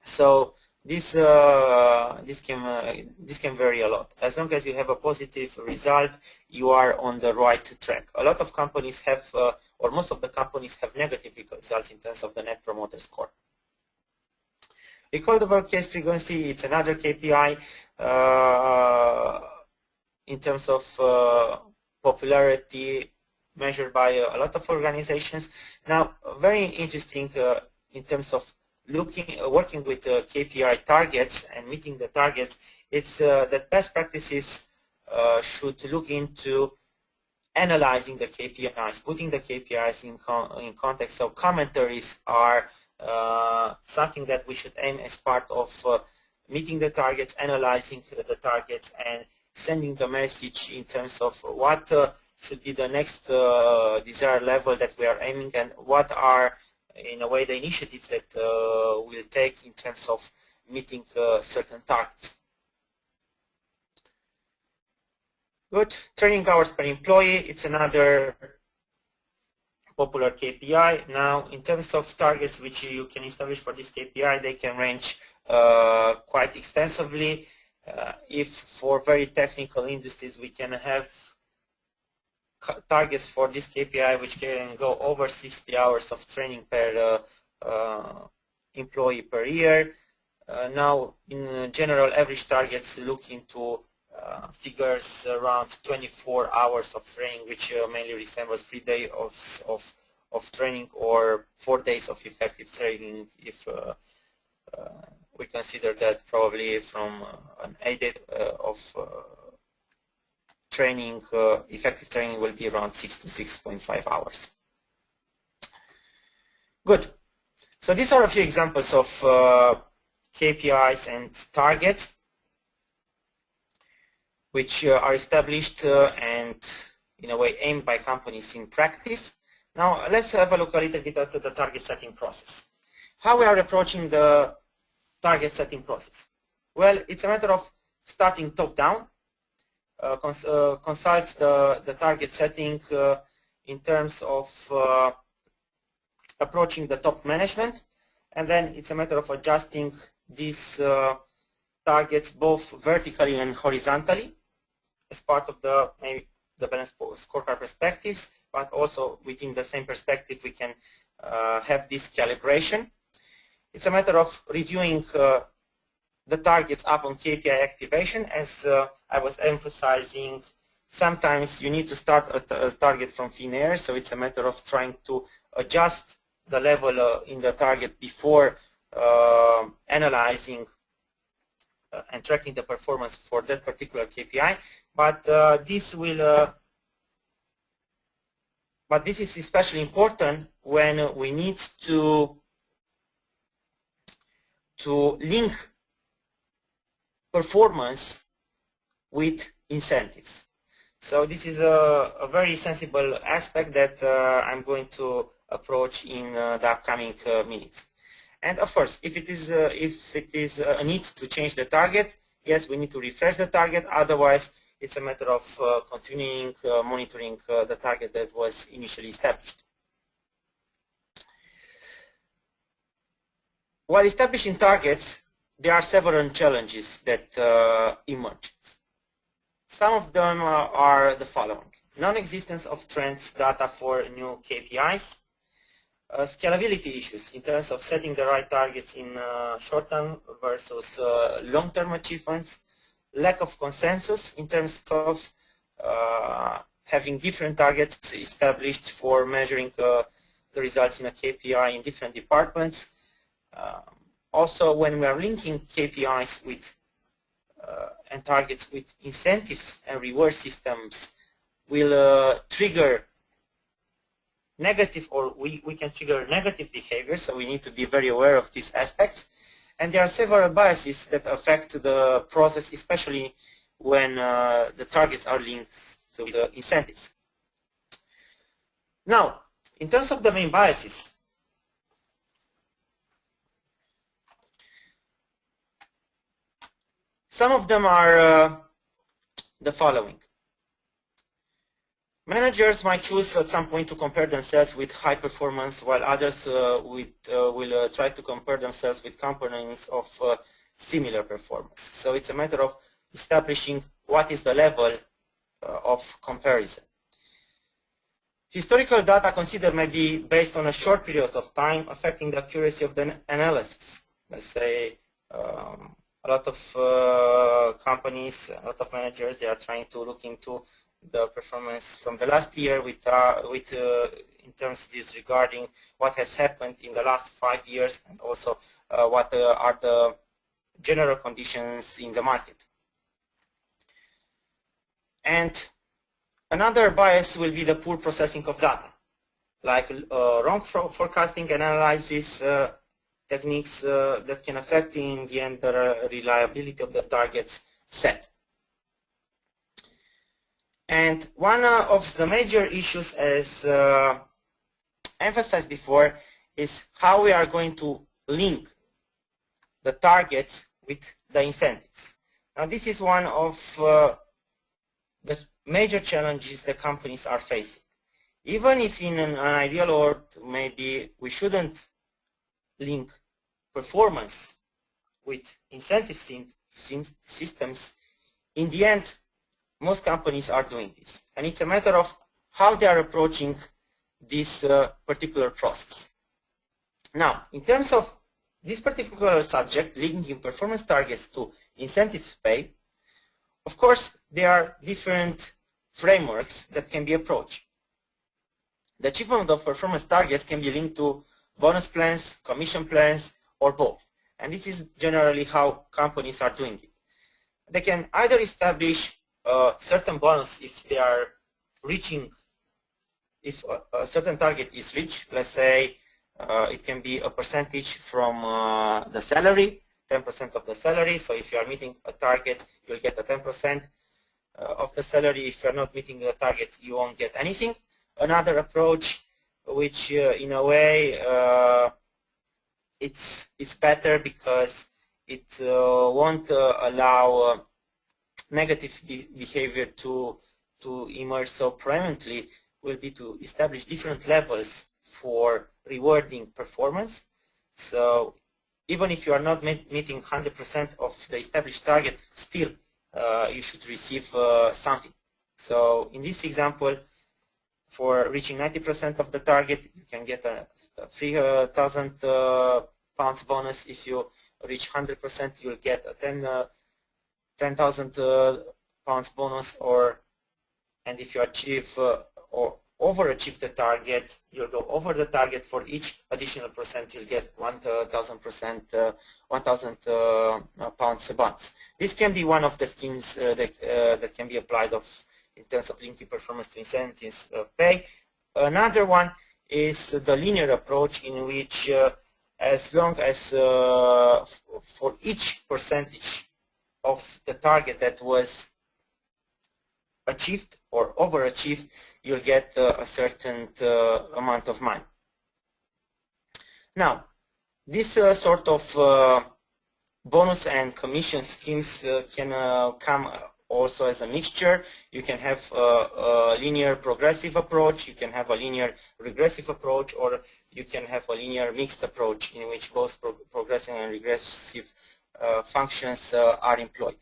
So this can vary a lot. As long as you have a positive result, you are on the right track. A lot of companies have, or most of the companies have negative results in terms of the net promoter score. Recordable case frequency, it's another KPI in terms of popularity measured by a lot of organizations. Now, very interesting in terms of working with KPI targets and meeting the targets, it's that best practices should look into analyzing the KPIs, putting the KPIs in context. So commentaries are something that we should aim as part of meeting the targets, analyzing the targets, and sending a message in terms of what should be the next desired level that we are aiming, and what are in a way the initiatives that we'll take in terms of meeting certain targets. Good. Training hours per employee, it's another popular KPI. Now, in terms of targets which you can establish for this KPI, they can range quite extensively. If for very technical industries, we can have targets for this KPI which can go over 60 hours of training per employee per year. Now, in general, average targets look into figures around 24 hours of training, which mainly resembles 3 days of training or 4 days of effective training, if we consider that probably from an 8 day of training, effective training will be around 6 to 6.5 hours. Good. So these are a few examples of KPIs and targets which are established and in a way aimed by companies in practice. Now let's have a look a little bit at the target setting process. How we are approaching the target setting process? Well, it's a matter of starting top down. consult the target setting in terms of approaching the top management, and then it's a matter of adjusting these targets both vertically and horizontally as part of the maybe the balanced scorecard perspectives, but also within the same perspective we can have this calibration. It's a matter of reviewing the targets upon KPI activation. As I was emphasizing, sometimes you need to start a target from thin air, so it's a matter of trying to adjust the level in the target before analyzing and tracking the performance for that particular KPI. But this is especially important when we need to link performance with incentives. So this is a very sensible aspect that I'm going to approach in the upcoming minutes. And of course, if it is a need to change the target, yes, we need to refresh the target. Otherwise, it's a matter of continuing monitoring the target that was initially established. While establishing targets, there are several challenges that emerge. Some of them are the following: non-existence of trends data for new KPIs, scalability issues in terms of setting the right targets in short-term versus long-term achievements, lack of consensus in terms of having different targets established for measuring the results in a KPI in different departments. Also, when we are linking KPIs with and targets with incentives and reward systems, will trigger negative, or we can trigger negative behavior, so we need to be very aware of these aspects. And there are several biases that affect the process, especially when the targets are linked to the incentives. Now, in terms of the main biases, some of them are the following. Managers might choose at some point to compare themselves with high performance, while others will try to compare themselves with companies of similar performance. So it's a matter of establishing what is the level of comparison. Historical data considered may be based on a short period of time, affecting the accuracy of the analysis. Let's say a lot of companies, a lot of managers, they are trying to look into the performance from the last year with in terms disregarding what has happened in the last 5 years, and also what are the general conditions in the market. And another bias will be the poor processing of data, like wrong forecasting analysis techniques that can affect in the end the reliability of the targets set. And one of the major issues, as emphasized before, is how we are going to link the targets with the incentives. Now, this is one of the major challenges that companies are facing. Even if in an ideal world, maybe we shouldn't link performance with incentive systems, in the end, most companies are doing this. And it's a matter of how they are approaching this particular process. Now, in terms of this particular subject, linking performance targets to incentives pay, of course, there are different frameworks that can be approached. The achievement of performance targets can be linked to bonus plans, commission plans, or both. And this is generally how companies are doing it. They can either establish a certain bonus if they are reaching, if a certain target is reached. Let's say it can be a percentage from the salary, 10% of the salary. So if you are meeting a target, you'll get a 10% of the salary. If you're not meeting the target, you won't get anything. Another approach, which in a way it's better because it won't allow negative behavior to emerge so prominently will be to establish different levels for rewarding performance. So even if you are not meeting 100% of the established target, still you should receive something. So in this example, for reaching 90% of the target, you can get a 3,000 pounds bonus. If you reach 100%, you'll get a 10,000 pounds bonus. And if you achieve or overachieve the target, you'll go over the target. For each additional percent, you'll get 1,000 pounds bonus. This can be one of the schemes that can be applied in terms of linking performance to incentives pay. Another one is the linear approach, in which as long as for each percentage of the target that was achieved or overachieved, you'll get a certain amount of money. Now, this sort of bonus and commission schemes can come also as a mixture. You can have a linear progressive approach, you can have a linear regressive approach, or you can have a linear mixed approach in which both progressive and regressive functions are employed.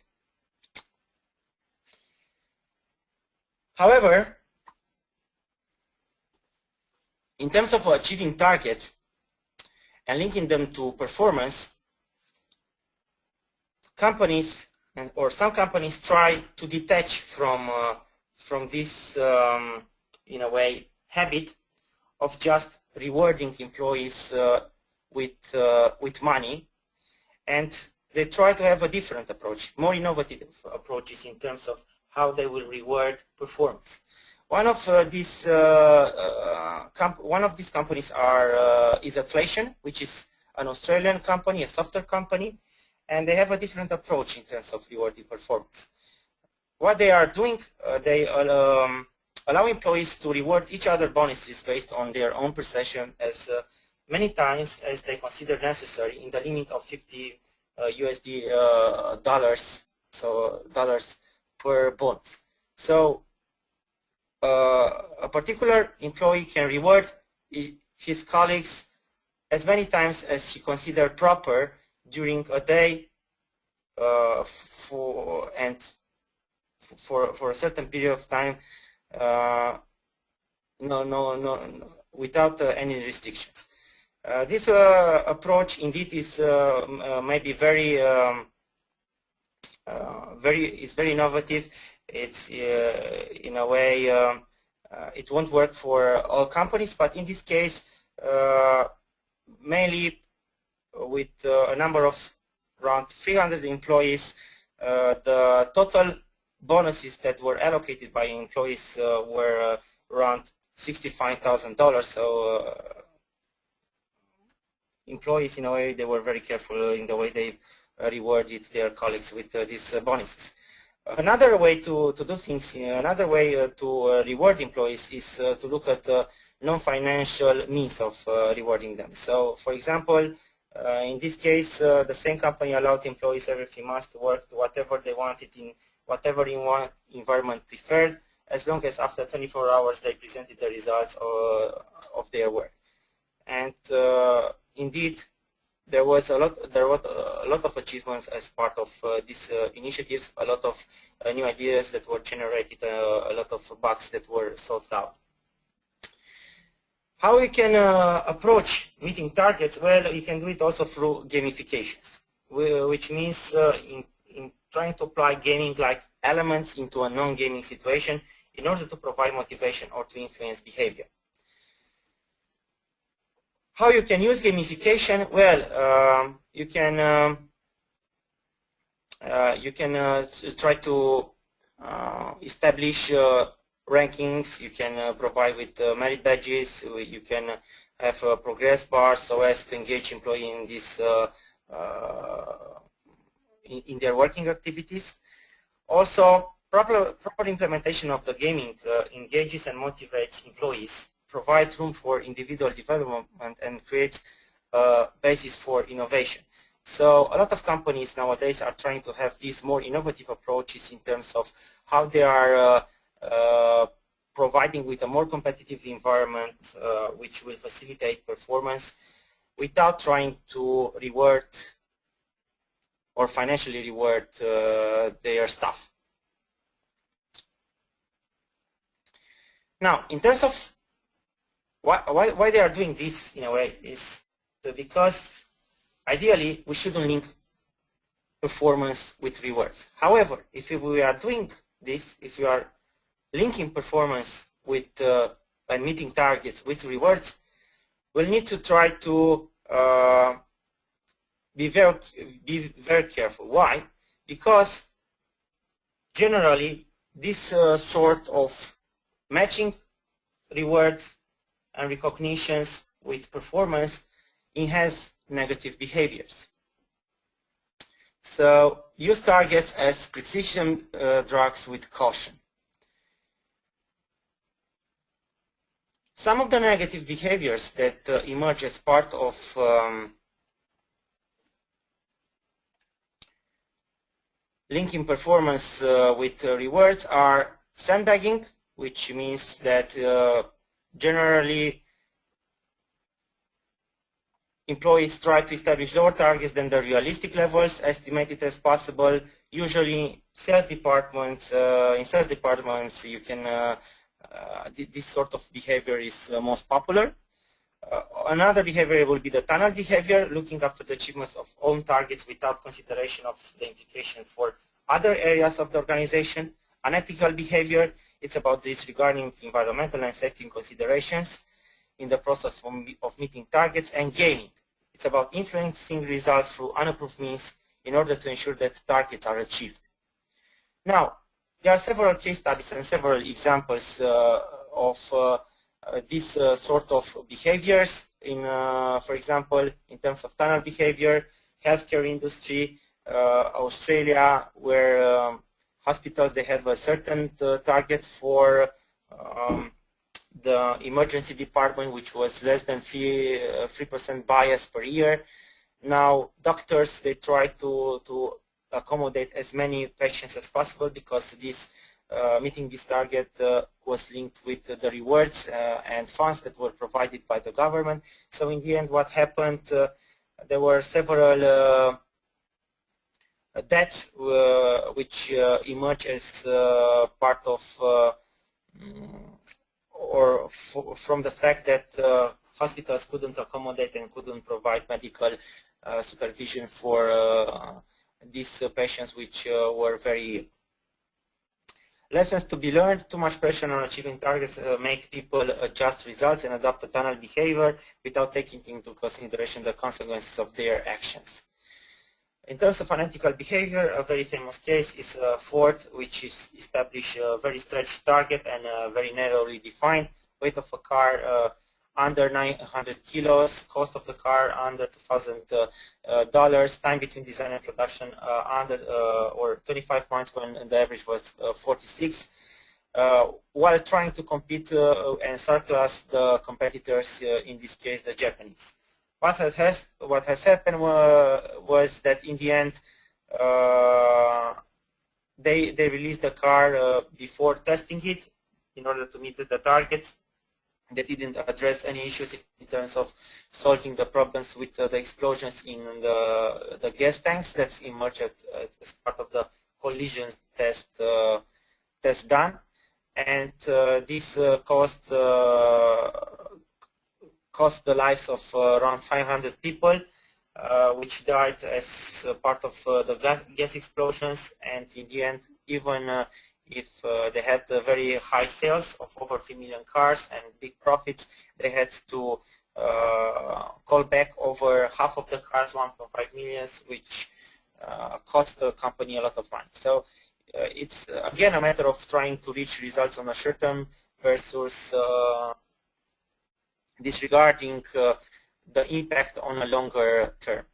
However, in terms of achieving targets and linking them to performance, companies or some companies try to detach from this, in a way, habit of just rewarding employees with money, and they try to have a different approach, more innovative approaches in terms of how they will reward performance. One of these companies is Atlassian, which is an Australian company, a software company, and they have a different approach in terms of rewarding performance. What they are doing, they allow employees to reward each other bonuses based on their own perception as many times as they consider necessary, in the limit of $50 dollars per bonus. So a particular employee can reward his colleagues as many times as he considers proper during a day for a certain period of time, without any restrictions. This approach indeed is maybe very innovative. It's in a way it won't work for all companies, but in this case, mainly with a number of around 300 employees, the total bonuses that were allocated by employees were around $65,000. So employees, in a way, they were very careful in the way they rewarded their colleagues with these bonuses. Another way to do things, another way to reward employees is to look at non-financial means of rewarding them. So, for example, in this case, the same company allowed employees every 3 months to work to whatever they wanted in whatever environment preferred, as long as after 24 hours they presented the results of their work. And indeed, there was a lot of achievements as part of these initiatives, a lot of new ideas that were generated, a lot of bugs that were solved out. How we can approach meeting targets? Well, you can do it also through gamifications, which means in trying to apply gaming-like elements into a non-gaming situation in order to provide motivation or to influence behavior. How you can use gamification? Well, you can try to establish rankings. You can provide with merit badges. You can have progress bars so as to engage employees in this in their working activities. Also, proper implementation of the gaming engages and motivates employees, provides room for individual development, and creates a basis for innovation. So a lot of companies nowadays are trying to have these more innovative approaches in terms of how they are providing with a more competitive environment which will facilitate performance without trying to reward or financially reward their staff. Now, in terms of why they are doing this in a way is because ideally we shouldn't link performance with rewards. However, if we are doing this, if we are linking performance with and meeting targets with rewards, we'll need to try to be very careful. Why? Because generally this sort of matching rewards and recognitions with performance enhance negative behaviors. So use targets as precision drugs with caution. Some of the negative behaviors that emerge as part of linking performance with rewards are sandbagging, which means that generally employees try to establish lower targets than the realistic levels estimated as possible. Usually sales departments, in sales departments you can this sort of behavior is most popular. Another behavior will be the tunnel behavior, looking after the achievements of own targets without consideration of the implication for other areas of the organization. Unethical behavior, it's about disregarding environmental and safety considerations in the process of meeting targets. And gaming, it's about influencing results through unapproved means in order to ensure that targets are achieved. Now, there are several case studies and several examples of these sort of behaviors in, for example, in terms of tunnel behavior, healthcare industry, Australia, where hospitals, they have a certain target for the emergency department, which was less than 3% bias per year. Now, doctors, they try to accommodate as many patients as possible because this meeting this target was linked with the rewards and funds that were provided by the government. So in the end, what happened, there were several deaths which emerged as part of or from the fact that hospitals couldn't accommodate and couldn't provide medical supervision for these patients, which were very lessons to be learned. Too much pressure on achieving targets make people adjust results and adopt a tunnel behavior without taking into consideration the consequences of their actions. In terms of unethical behavior, a very famous case is Ford, which is established a very stretched target and very narrowly defined. Weight of a car under 900 kilos, cost of the car under $2,000, time between design and production under or 25 months when the average was 46, while trying to compete and surpass the competitors, in this case the Japanese. What has happened was that in the end they released the car before testing it in order to meet the targets. They didn't address any issues in terms of solving the problems with the explosions in the gas tanks that's emerged as part of the collision test done, and this cost the lives of around 500 people, which died as part of the gas explosions. And in the end, even if they had very high sales of over 3 million cars and big profits, they had to call back over half of the cars, 1.5 million, which cost the company a lot of money. So it's again a matter of trying to reach results on a short term versus disregarding the impact on a longer term.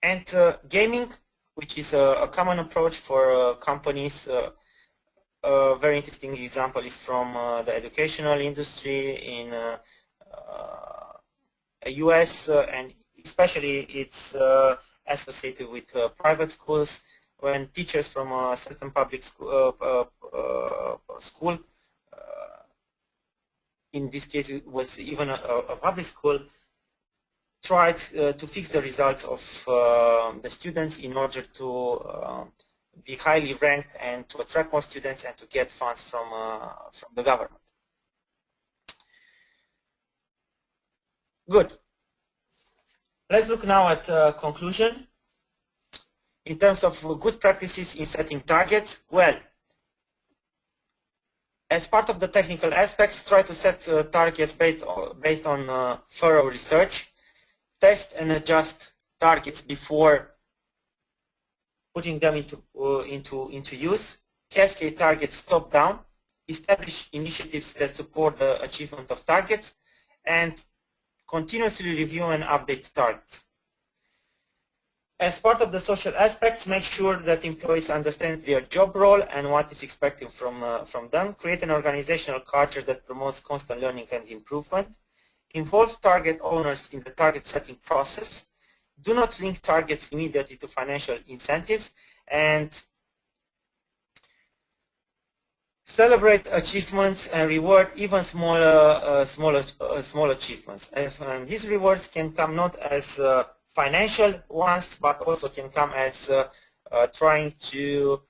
And gaming, which is a common approach for companies. A very interesting example is from the educational industry in US and especially it's associated with private schools. When teachers from a certain public school, in this case it was even a public school, tried to fix the results of the students in order to be highly ranked and to attract more students and to get funds from the government. Good. Let's look now at conclusion. In terms of good practices in setting targets, well, as part of the technical aspects, try to set targets based on thorough research. Test and adjust targets before putting them into use. Cascade targets top down. Establish initiatives that support the achievement of targets, and continuously review and update targets. As part of the social aspects, make sure that employees understand their job role and what is expected from them. Create an organizational culture that promotes constant learning and improvement. Involve target owners in the target setting process. Do not link targets immediately to financial incentives, and celebrate achievements and reward even small achievements. And these rewards can come not as financial ones, but also can come as trying to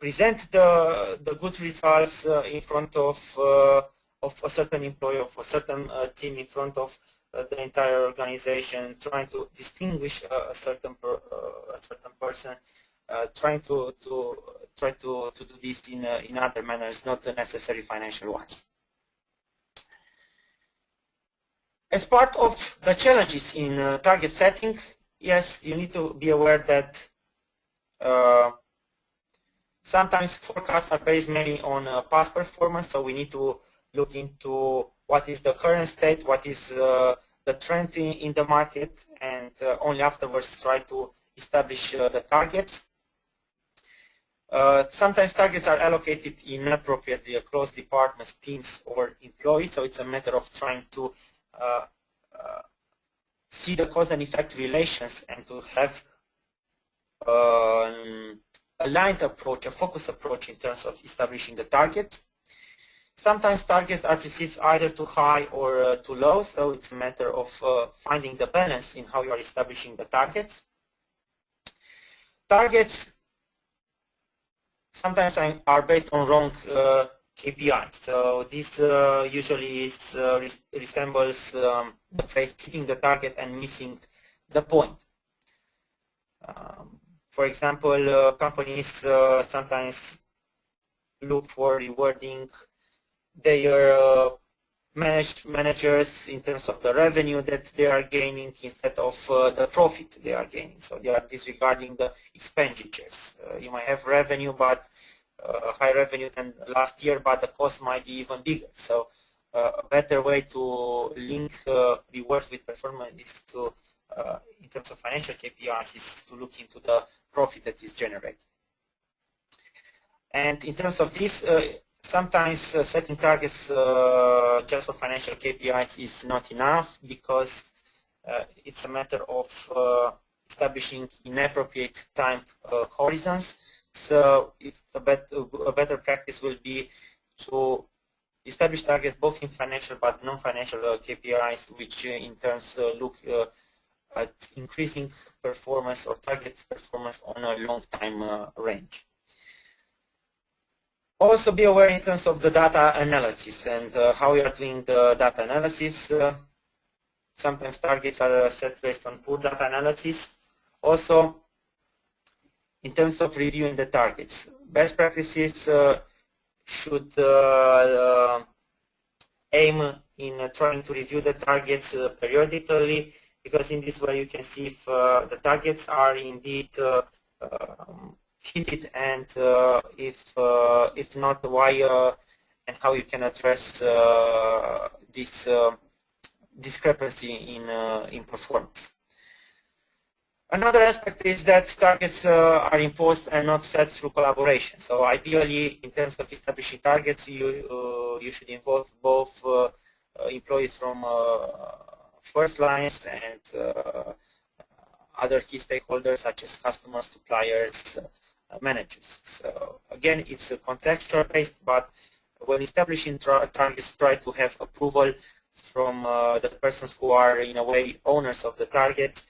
present the good results in front of a certain employee, of a certain team, in front of the entire organization, trying to distinguish a certain person, trying to do this in other manners, not the necessary financial ones. As part of the challenges in target setting, yes, you need to be aware that sometimes forecasts are based mainly on past performance, so we need to look into what is the current state, what is the trend in the market, and only afterwards try to establish the targets. Sometimes targets are allocated inappropriately across departments, teams, or employees, so it's a matter of trying to see the cause and effect relations and to have an aligned approach, a focused approach in terms of establishing the targets. Sometimes targets are perceived either too high or too low, so it's a matter of finding the balance in how you are establishing the targets. Targets sometimes are based on wrong KPIs. So this usually resembles the phrase hitting the target and missing the point. For example, companies sometimes look for rewarding their managers in terms of the revenue that they are gaining instead of the profit they are gaining. So they are disregarding the expenditures. You might have revenue, but high revenue than last year, but the cost might be even bigger. So a better way to link rewards with performance is to, in terms of financial KPIs, is to look into the profit that is generated. And in terms of this, sometimes setting targets just for financial KPIs is not enough, because it's a matter of establishing inappropriate time horizons. So it's a better practice will be to establish targets both in financial but non-financial KPIs, which in terms look at increasing performance or target performance on a long time range. Also be aware in terms of the data analysis and how you are doing the data analysis. Sometimes targets are set based on poor data analysis. Also, in terms of reviewing the targets, best practices should aim in trying to review the targets periodically, because in this way you can see if the targets are indeed hit it, and if not, why and how you can address this discrepancy in performance. Another aspect is that targets are imposed and not set through collaboration. So ideally, in terms of establishing targets, you should involve both employees from first lines and other key stakeholders such as customers, suppliers, managers. So again, it's contextual based, but when establishing targets, try to have approval from the persons who are in a way owners of the target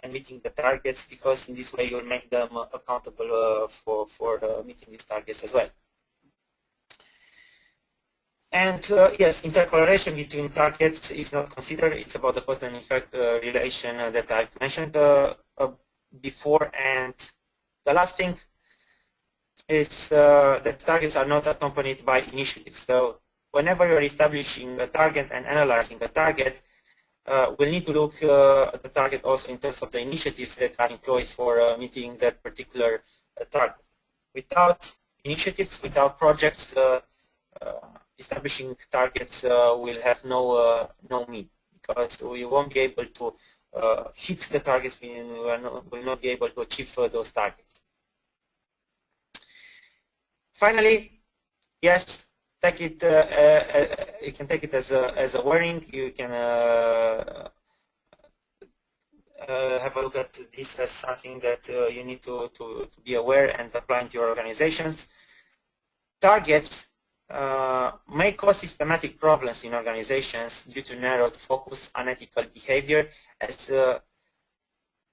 and meeting the targets, because in this way you'll make them accountable for meeting these targets as well. And yes, intercorrelation between targets is not considered. It's about the cause and effect relation that I've mentioned before. And the last thing is that targets are not accompanied by initiatives. So whenever you're establishing a target and analyzing a target, we'll need to look at the target also in terms of the initiatives that are employed for meeting that particular target. Without initiatives, without projects, establishing targets will have no meaning, because we won't be able to hit the targets. We will not be able to achieve those targets. Finally, yes, take it. You can take it as a warning. You can have a look at this as something that you need to be aware and apply to your organizations. Targets may cause systematic problems in organizations due to narrowed focus, unethical behavior, as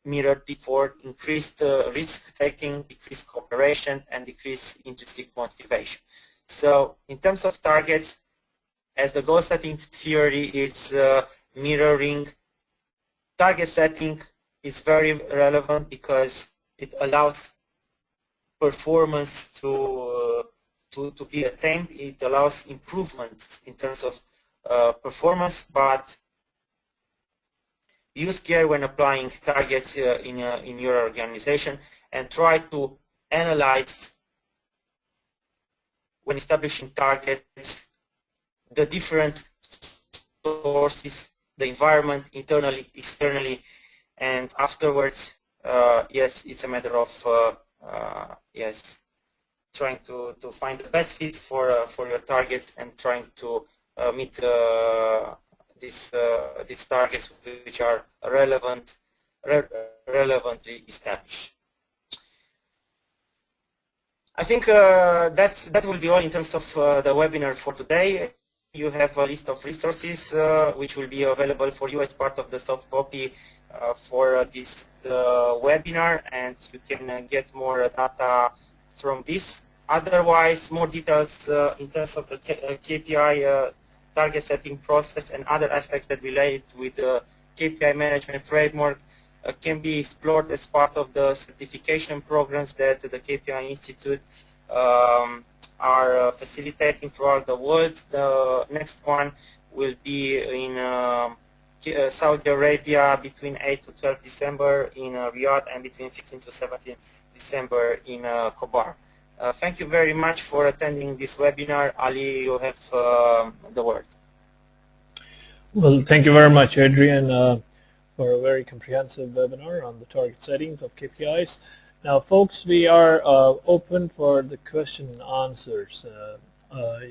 mirrored before, increased risk-taking, decreased cooperation, and decreased intrinsic motivation. So in terms of targets, as the goal setting theory is mirroring, target setting is very relevant because it allows performance to be attained. It allows improvement in terms of performance, but use care when applying targets in your organization, and try to analyze when establishing targets the different sources, the environment, internally, externally, and afterwards, yes, it's a matter of yes, trying to find the best fit for your targets and trying to meet these targets which are relevantly established. I think that will be all in terms of the webinar for today. You have a list of resources which will be available for you as part of the soft copy for this webinar, and you can get more data from this. Otherwise, more details in terms of the KPI target setting process and other aspects that relate with the KPI management framework can be explored as part of the certification programs that the KPI Institute are facilitating throughout the world. The next one will be in Saudi Arabia between 8 to 12 December in Riyadh, and between 15 to 17 December in Khobar. Thank you very much for attending this webinar. Ali, you have the word. Well, thank you very much, Adrian, for a very comprehensive webinar on the target settings of KPIs. Now, folks, we are open for the question and answers.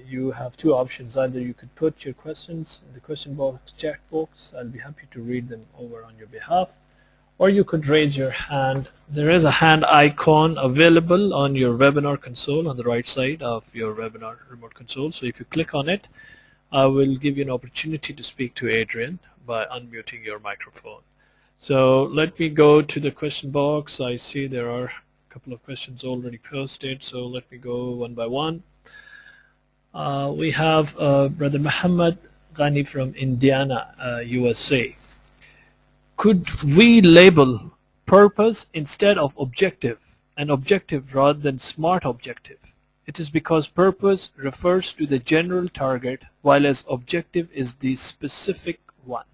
You have two options. Either you could put your questions in the question box, chat box. I'll be happy to read them over on your behalf. Or you could raise your hand. There is a hand icon available on your webinar console on the right side of your webinar remote console. So if you click on it, I will give you an opportunity to speak to Adrian by unmuting your microphone. So let me go to the question box. I see there are a couple of questions already posted, so let me go one by one. We have Brother Muhammad Ghani from Indiana, USA. Could we label purpose instead of objective, and objective rather than smart objective? It is because purpose refers to the general target, while as objective is the specific one.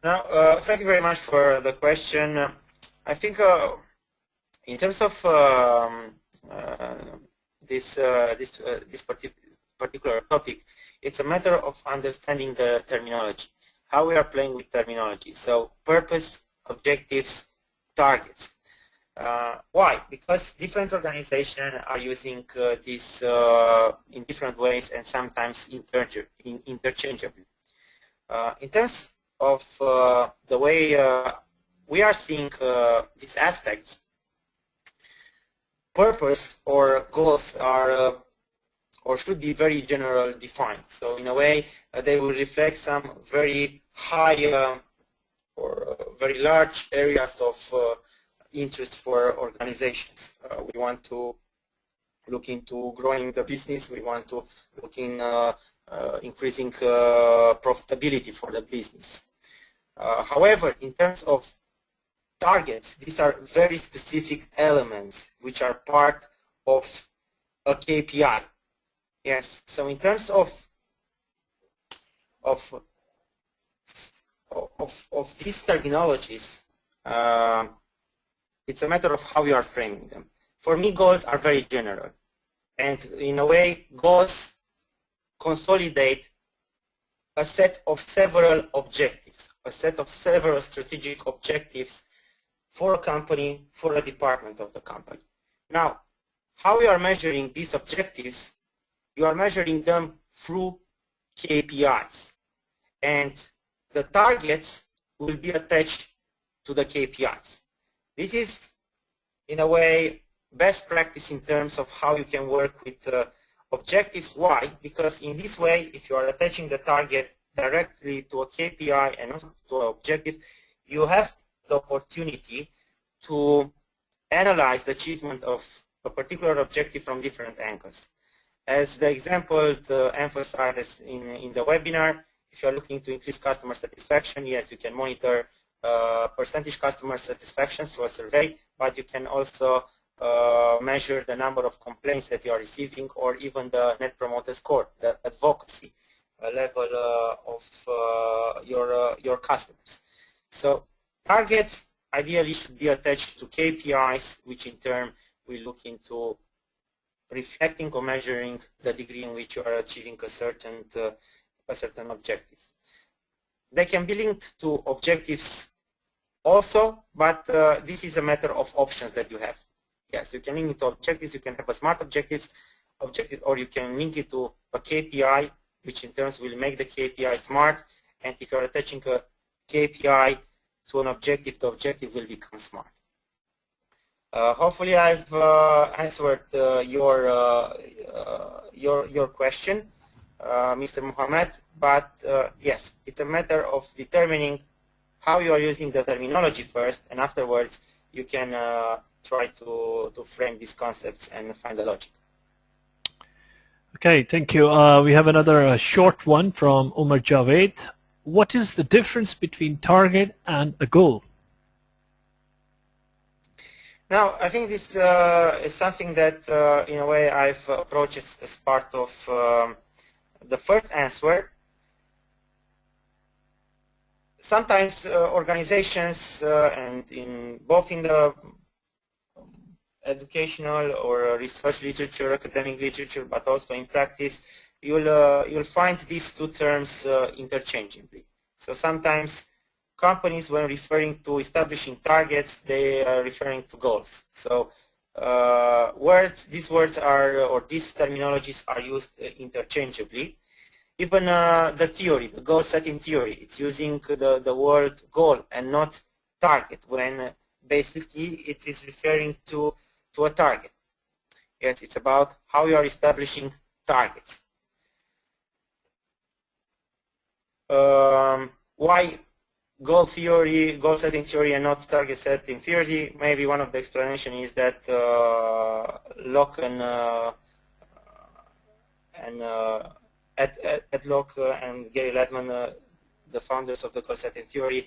Now, thank you very much for the question. I think in terms of this particular topic, it's a matter of understanding the terminology, how we are playing with terminology. So purpose, objectives, targets. Why? Because different organizations are using this in different ways and sometimes interchangeably. In terms of the way we are seeing these aspects, purpose or goals are or should be very general defined. So in a way, they will reflect some very high or very large areas of interest for organizations. We want to look into growing the business. We want to look in increasing profitability for the business. However, in terms of targets, these are very specific elements which are part of a KPI. Yes, so in terms of these terminologies, it's a matter of how you are framing them. For me, goals are very general, and in a way, goals consolidate a set of several objectives, a set of several strategic objectives for a company, for a department of the company. Now, how you are measuring these objectives? You are measuring them through KPIs, and the targets will be attached to the KPIs. This is, in a way, best practice in terms of how you can work with objectives. Why? Because in this way, if you are attaching the target directly to a KPI and not to an objective, you have the opportunity to analyze the achievement of a particular objective from different angles. As the example emphasized in the webinar, if you are looking to increase customer satisfaction, yes, you can monitor percentage customer satisfaction through a survey, but you can also measure the number of complaints that you are receiving, or even the net promoter score, the advocacy level of your customers. So targets ideally should be attached to KPIs, which in turn will look into reflecting or measuring the degree in which you are achieving a certain objective. They can be linked to objectives also, but this is a matter of options that you have. Yes, you can link it to objectives. You can have a smart objective, or you can link it to a KPI, which in turn will make the KPI smart. And if you are attaching a KPI to an objective, the objective will become smart. Hopefully, I've answered your question, Mr. Mohammed. But yes, it's a matter of determining how you are using the terminology first, and afterwards you can try to frame these concepts and find the logic. Okay, thank you. We have another short one from Umar Javed. What is the difference between target and a goal? Now, I think this is something that, in a way, I've approached as part of the first answer. Sometimes organizations, and both in the educational or research literature, academic literature, but also in practice, you'll find these two terms interchangeably. So sometimes companies, when referring to establishing targets, they are referring to goals. So these words are, or these terminologies are used interchangeably. Even the theory, the goal setting theory, it's using the word goal and not target, when basically it is referring to a target. Yes, it's about how you are establishing targets. Why goal setting theory and not target setting theory? Maybe one of the explanations is that Locke Ed Locke and Gary Ledman, the founders of the goal setting theory,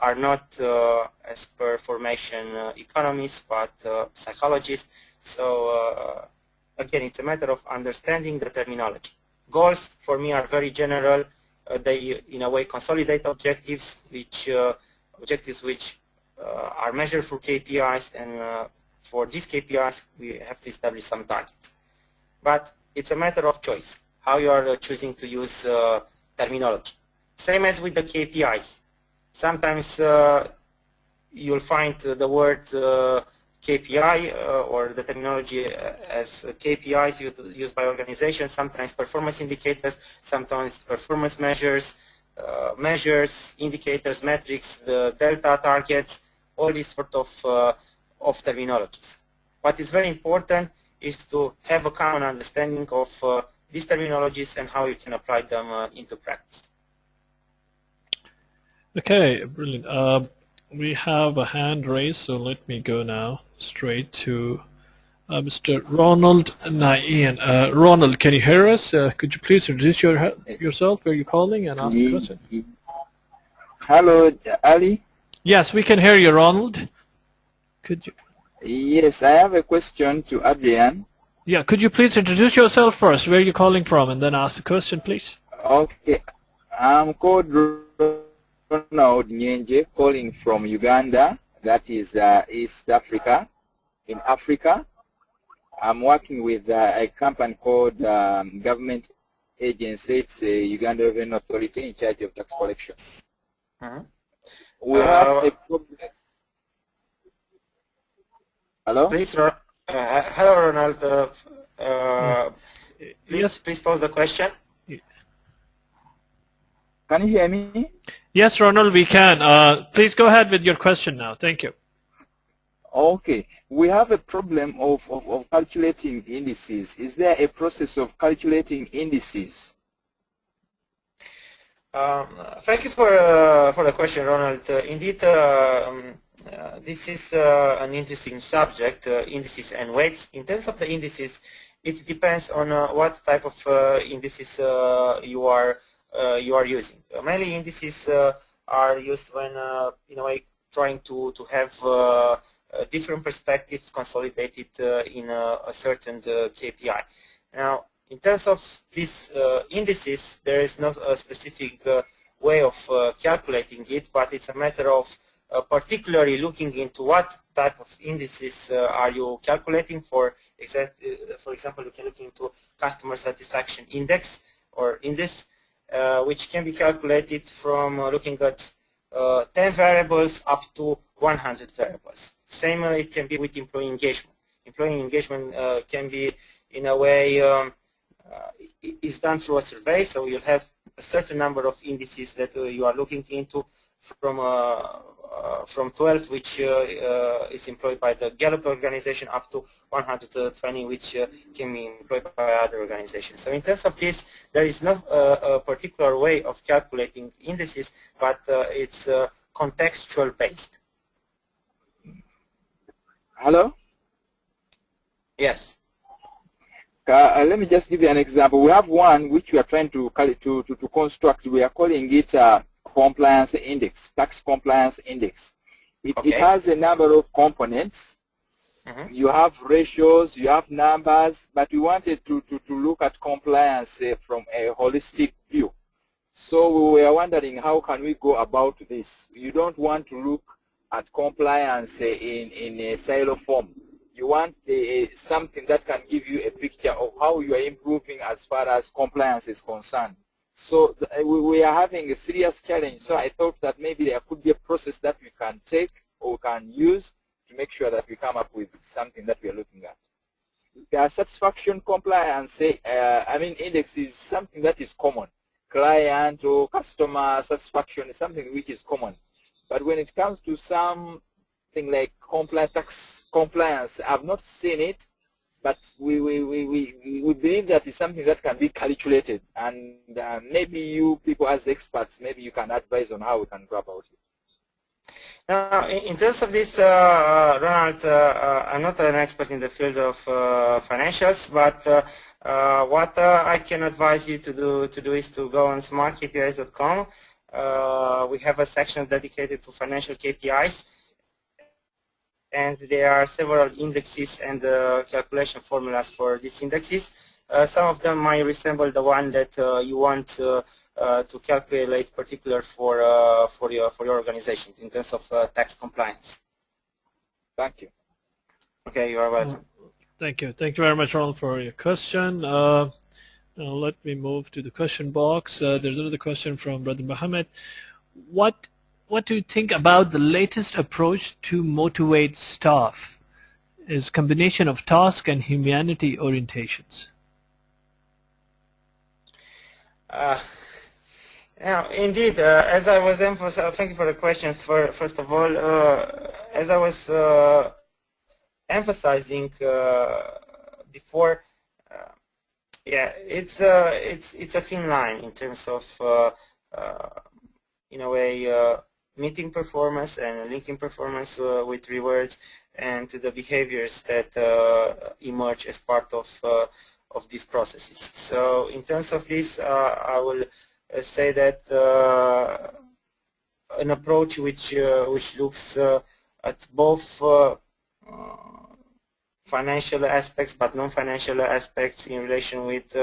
are not, as per formation, economists, but psychologists. So again, it's a matter of understanding the terminology. Goals, for me, are very general. They, in a way, consolidate objectives, which are measured through KPIs, and for these KPIs, we have to establish some targets. But it's a matter of choice, how you are choosing to use terminology. Same as with the KPIs. Sometimes you'll find the word KPI or the terminology as KPIs used by organizations, sometimes performance indicators, sometimes performance measures, indicators, metrics, the delta targets, all these sort of terminologies. What is very important is to have a common understanding of these terminologies and how you can apply them into practice. Okay, brilliant. We have a hand raised, so let me go now straight to Mr. Ronald Nayan. Ronald, can you hear us? Could you please introduce yourself, where you're calling, and ask a question? Hello, Ali. Yes, we can hear you, Ronald. Could you? Yes, I have a question to Adrian. Yeah, could you please introduce yourself first, where you're calling from, and then ask the question, please? Okay, I'm called Ronald Nyenje, calling from Uganda, that is East Africa. In Africa, I'm working with a company called Government Agency. It's a Uganda Revenue Authority in charge of tax collection. We have a problem. Hello? Please, hello, Ronald. Please pose the question. Can you hear me? Yes, Ronald, we can. Please go ahead with your question now. Thank you. Okay. We have a problem of calculating indices. Is there a process of calculating indices? Thank you for the question, Ronald. Indeed, this is an interesting subject, indices and weights. In terms of the indices, it depends on what type of indices you are using. Mainly indices are used when in a way trying to have a different perspective consolidated in a certain KPI. Now, in terms of these indices, there is not a specific way of calculating it, but it's a matter of particularly looking into what type of indices are you calculating. For example, you can look into customer satisfaction index or index, which can be calculated from looking at 10 variables up to 100 variables. Same it can be with employee engagement. Employee engagement can be in a way is done through a survey, so you'll have a certain number of indices that you are looking into from 12, which is employed by the Gallup organization, up to 120, which can be employed by other organizations. So in terms of this, there is not a particular way of calculating indices, but it's contextual based. Hello? Yes. Let me just give you an example. We have one which we are trying to construct. We are calling it compliance index, tax compliance index. It has a number of components. You have ratios, you have numbers, but we wanted to look at compliance from a holistic view. So we were wondering, how can we go about this? You don't want to look at compliance in a silo form. You want something that can give you a picture of how you are improving as far as compliance is concerned. So we are having a serious challenge. So I thought that maybe there could be a process that we can take or we can use to make sure that we come up with something that we are looking at. The satisfaction compliance, index is something that is common. Client or customer satisfaction is something which is common. But when it comes to something like tax compliance, I've not seen it, but we believe that it's something that can be calculated. And maybe you people as experts, maybe you can advise on how we can go about it. Now, in terms of this, Ronald, I'm not an expert in the field of financials, but what I can advise you to do is to go on smartkpis.com. We have a section dedicated to financial KPIs, and there are several indexes and calculation formulas for these indexes. Some of them might resemble the one that you want to calculate particular for your organization in terms of tax compliance. Thank you. Okay, you are welcome. Thank you. Thank you very much, Ronald, for your question. Now let me move to the question box. There's another question from Brother Mohammed. What do you think about the latest approach to motivate staff? is combination of task and humanity orientations. Yeah, indeed, as I was emphasizing, thank you for the questions. First of all, as I was emphasizing before, yeah, it's a thin line in terms of in a way meeting performance and linking performance with rewards and the behaviors that emerge as part of these processes. So in terms of this, I will say that an approach which looks at both financial aspects but non-financial aspects in relation with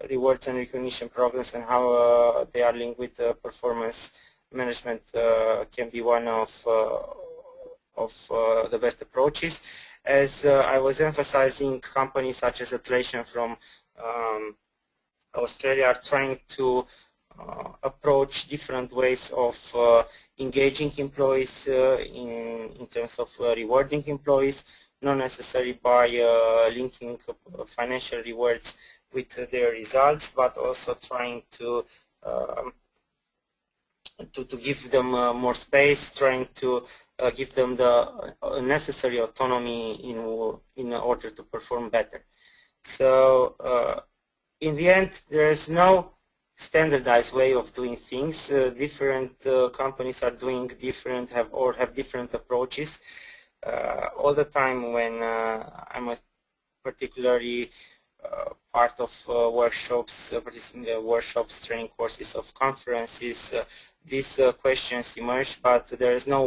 rewards and recognition programs and how they are linked with performance management can be one of the best approaches. As I was emphasizing, companies such as Atlassian from Australia are trying to approach different ways of engaging employees in terms of rewarding employees, not necessarily by linking financial rewards with their results, but also trying to give them more space, trying to give them the necessary autonomy in order to perform better. So in the end, there is no standardized way of doing things. Different companies are doing different, have different approaches. All the time when I'm particularly part of workshops, participating in workshops, training courses, of conferences, these questions emerge, but there is no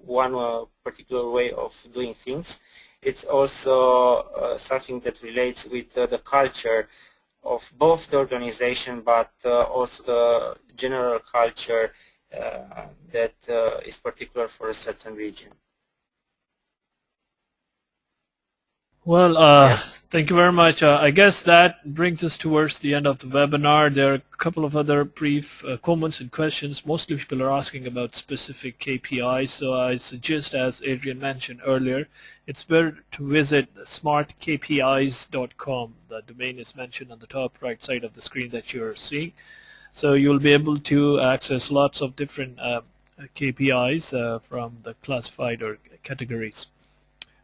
one particular way of doing things. It's also something that relates with the culture of both the organization, but also the general culture that is particular for a certain region. Well, Yes. thank you very much. I guess that brings us towards the end of the webinar. There are a couple of other brief comments and questions. Mostly people are asking about specific KPIs, so I suggest, as Adrian mentioned earlier, it's better to visit smartkpis.com. The domain is mentioned on the top right side of the screen that you're seeing. So you'll be able to access lots of different KPIs from the classified or categories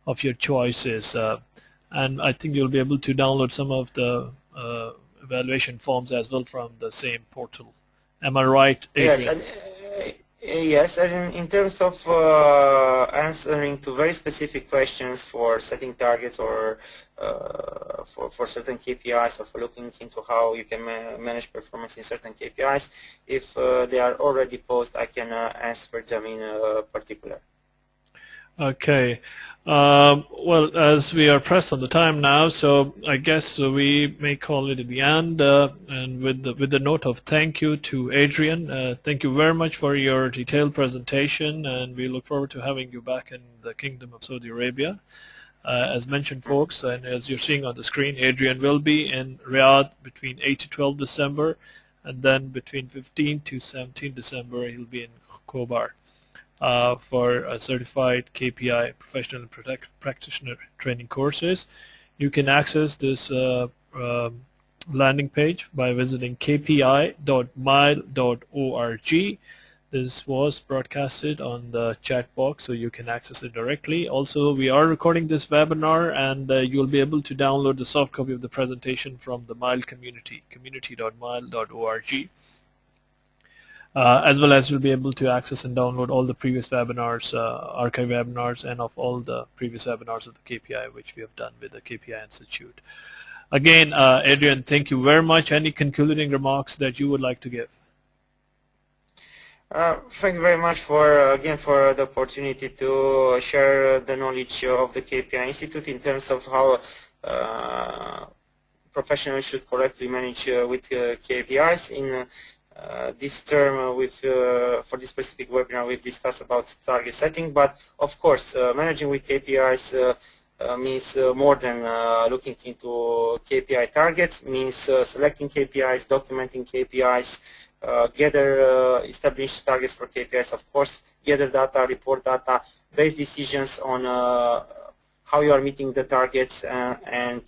of your choices, and I think you'll be able to download some of the evaluation forms as well from the same portal. Am I right, Adrian? Yes, and in terms of answering to very specific questions for setting targets or for certain KPIs, or for looking into how you can manage performance in certain KPIs, if they are already posted, I can answer them in particular. Okay. Well, as we are pressed on the time now, so I guess we may call it at the end, and with the note of thank you to Adrian. Thank you very much for your detailed presentation, and we look forward to having you back in the Kingdom of Saudi Arabia. As mentioned, folks, and as you're seeing on the screen, Adrian will be in Riyadh between 8 to 12 December, and then between 15 to 17 December he'll be in Khobar. For certified KPI professional and practitioner training courses. You can access this landing page by visiting kpi.mile.org. This was broadcasted on the chat box, so you can access it directly. Also, we are recording this webinar, and you'll be able to download the soft copy of the presentation from the Mile community, community.mile.org. As well as you'll be able to access and download all the previous webinars, archive webinars, and of all the previous webinars of the KPI which we have done with the KPI Institute. Again, Adrian, thank you very much. Any concluding remarks that you would like to give? Thank you very much for the opportunity to share the knowledge of the KPI Institute in terms of how professionals should correctly manage with KPIs. In this term, for this specific webinar, we've discussed about target setting, but of course, managing with KPIs means more than looking into KPI targets, means selecting KPIs, documenting KPIs, establish targets for KPIs, of course, gather data, report data, base decisions on how you are meeting the targets and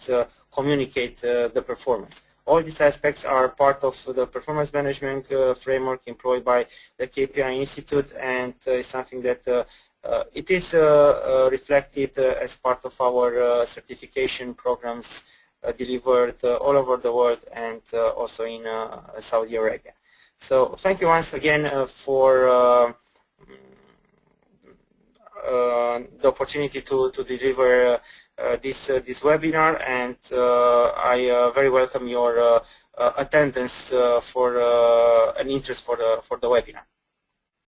communicate the performance. All these aspects are part of the performance management framework employed by the KPI Institute, and is something that it is reflected as part of our certification programs delivered all over the world and also in Saudi Arabia. So thank you once again for the opportunity to deliver this webinar, and I very welcome your attendance for an interest for the webinar.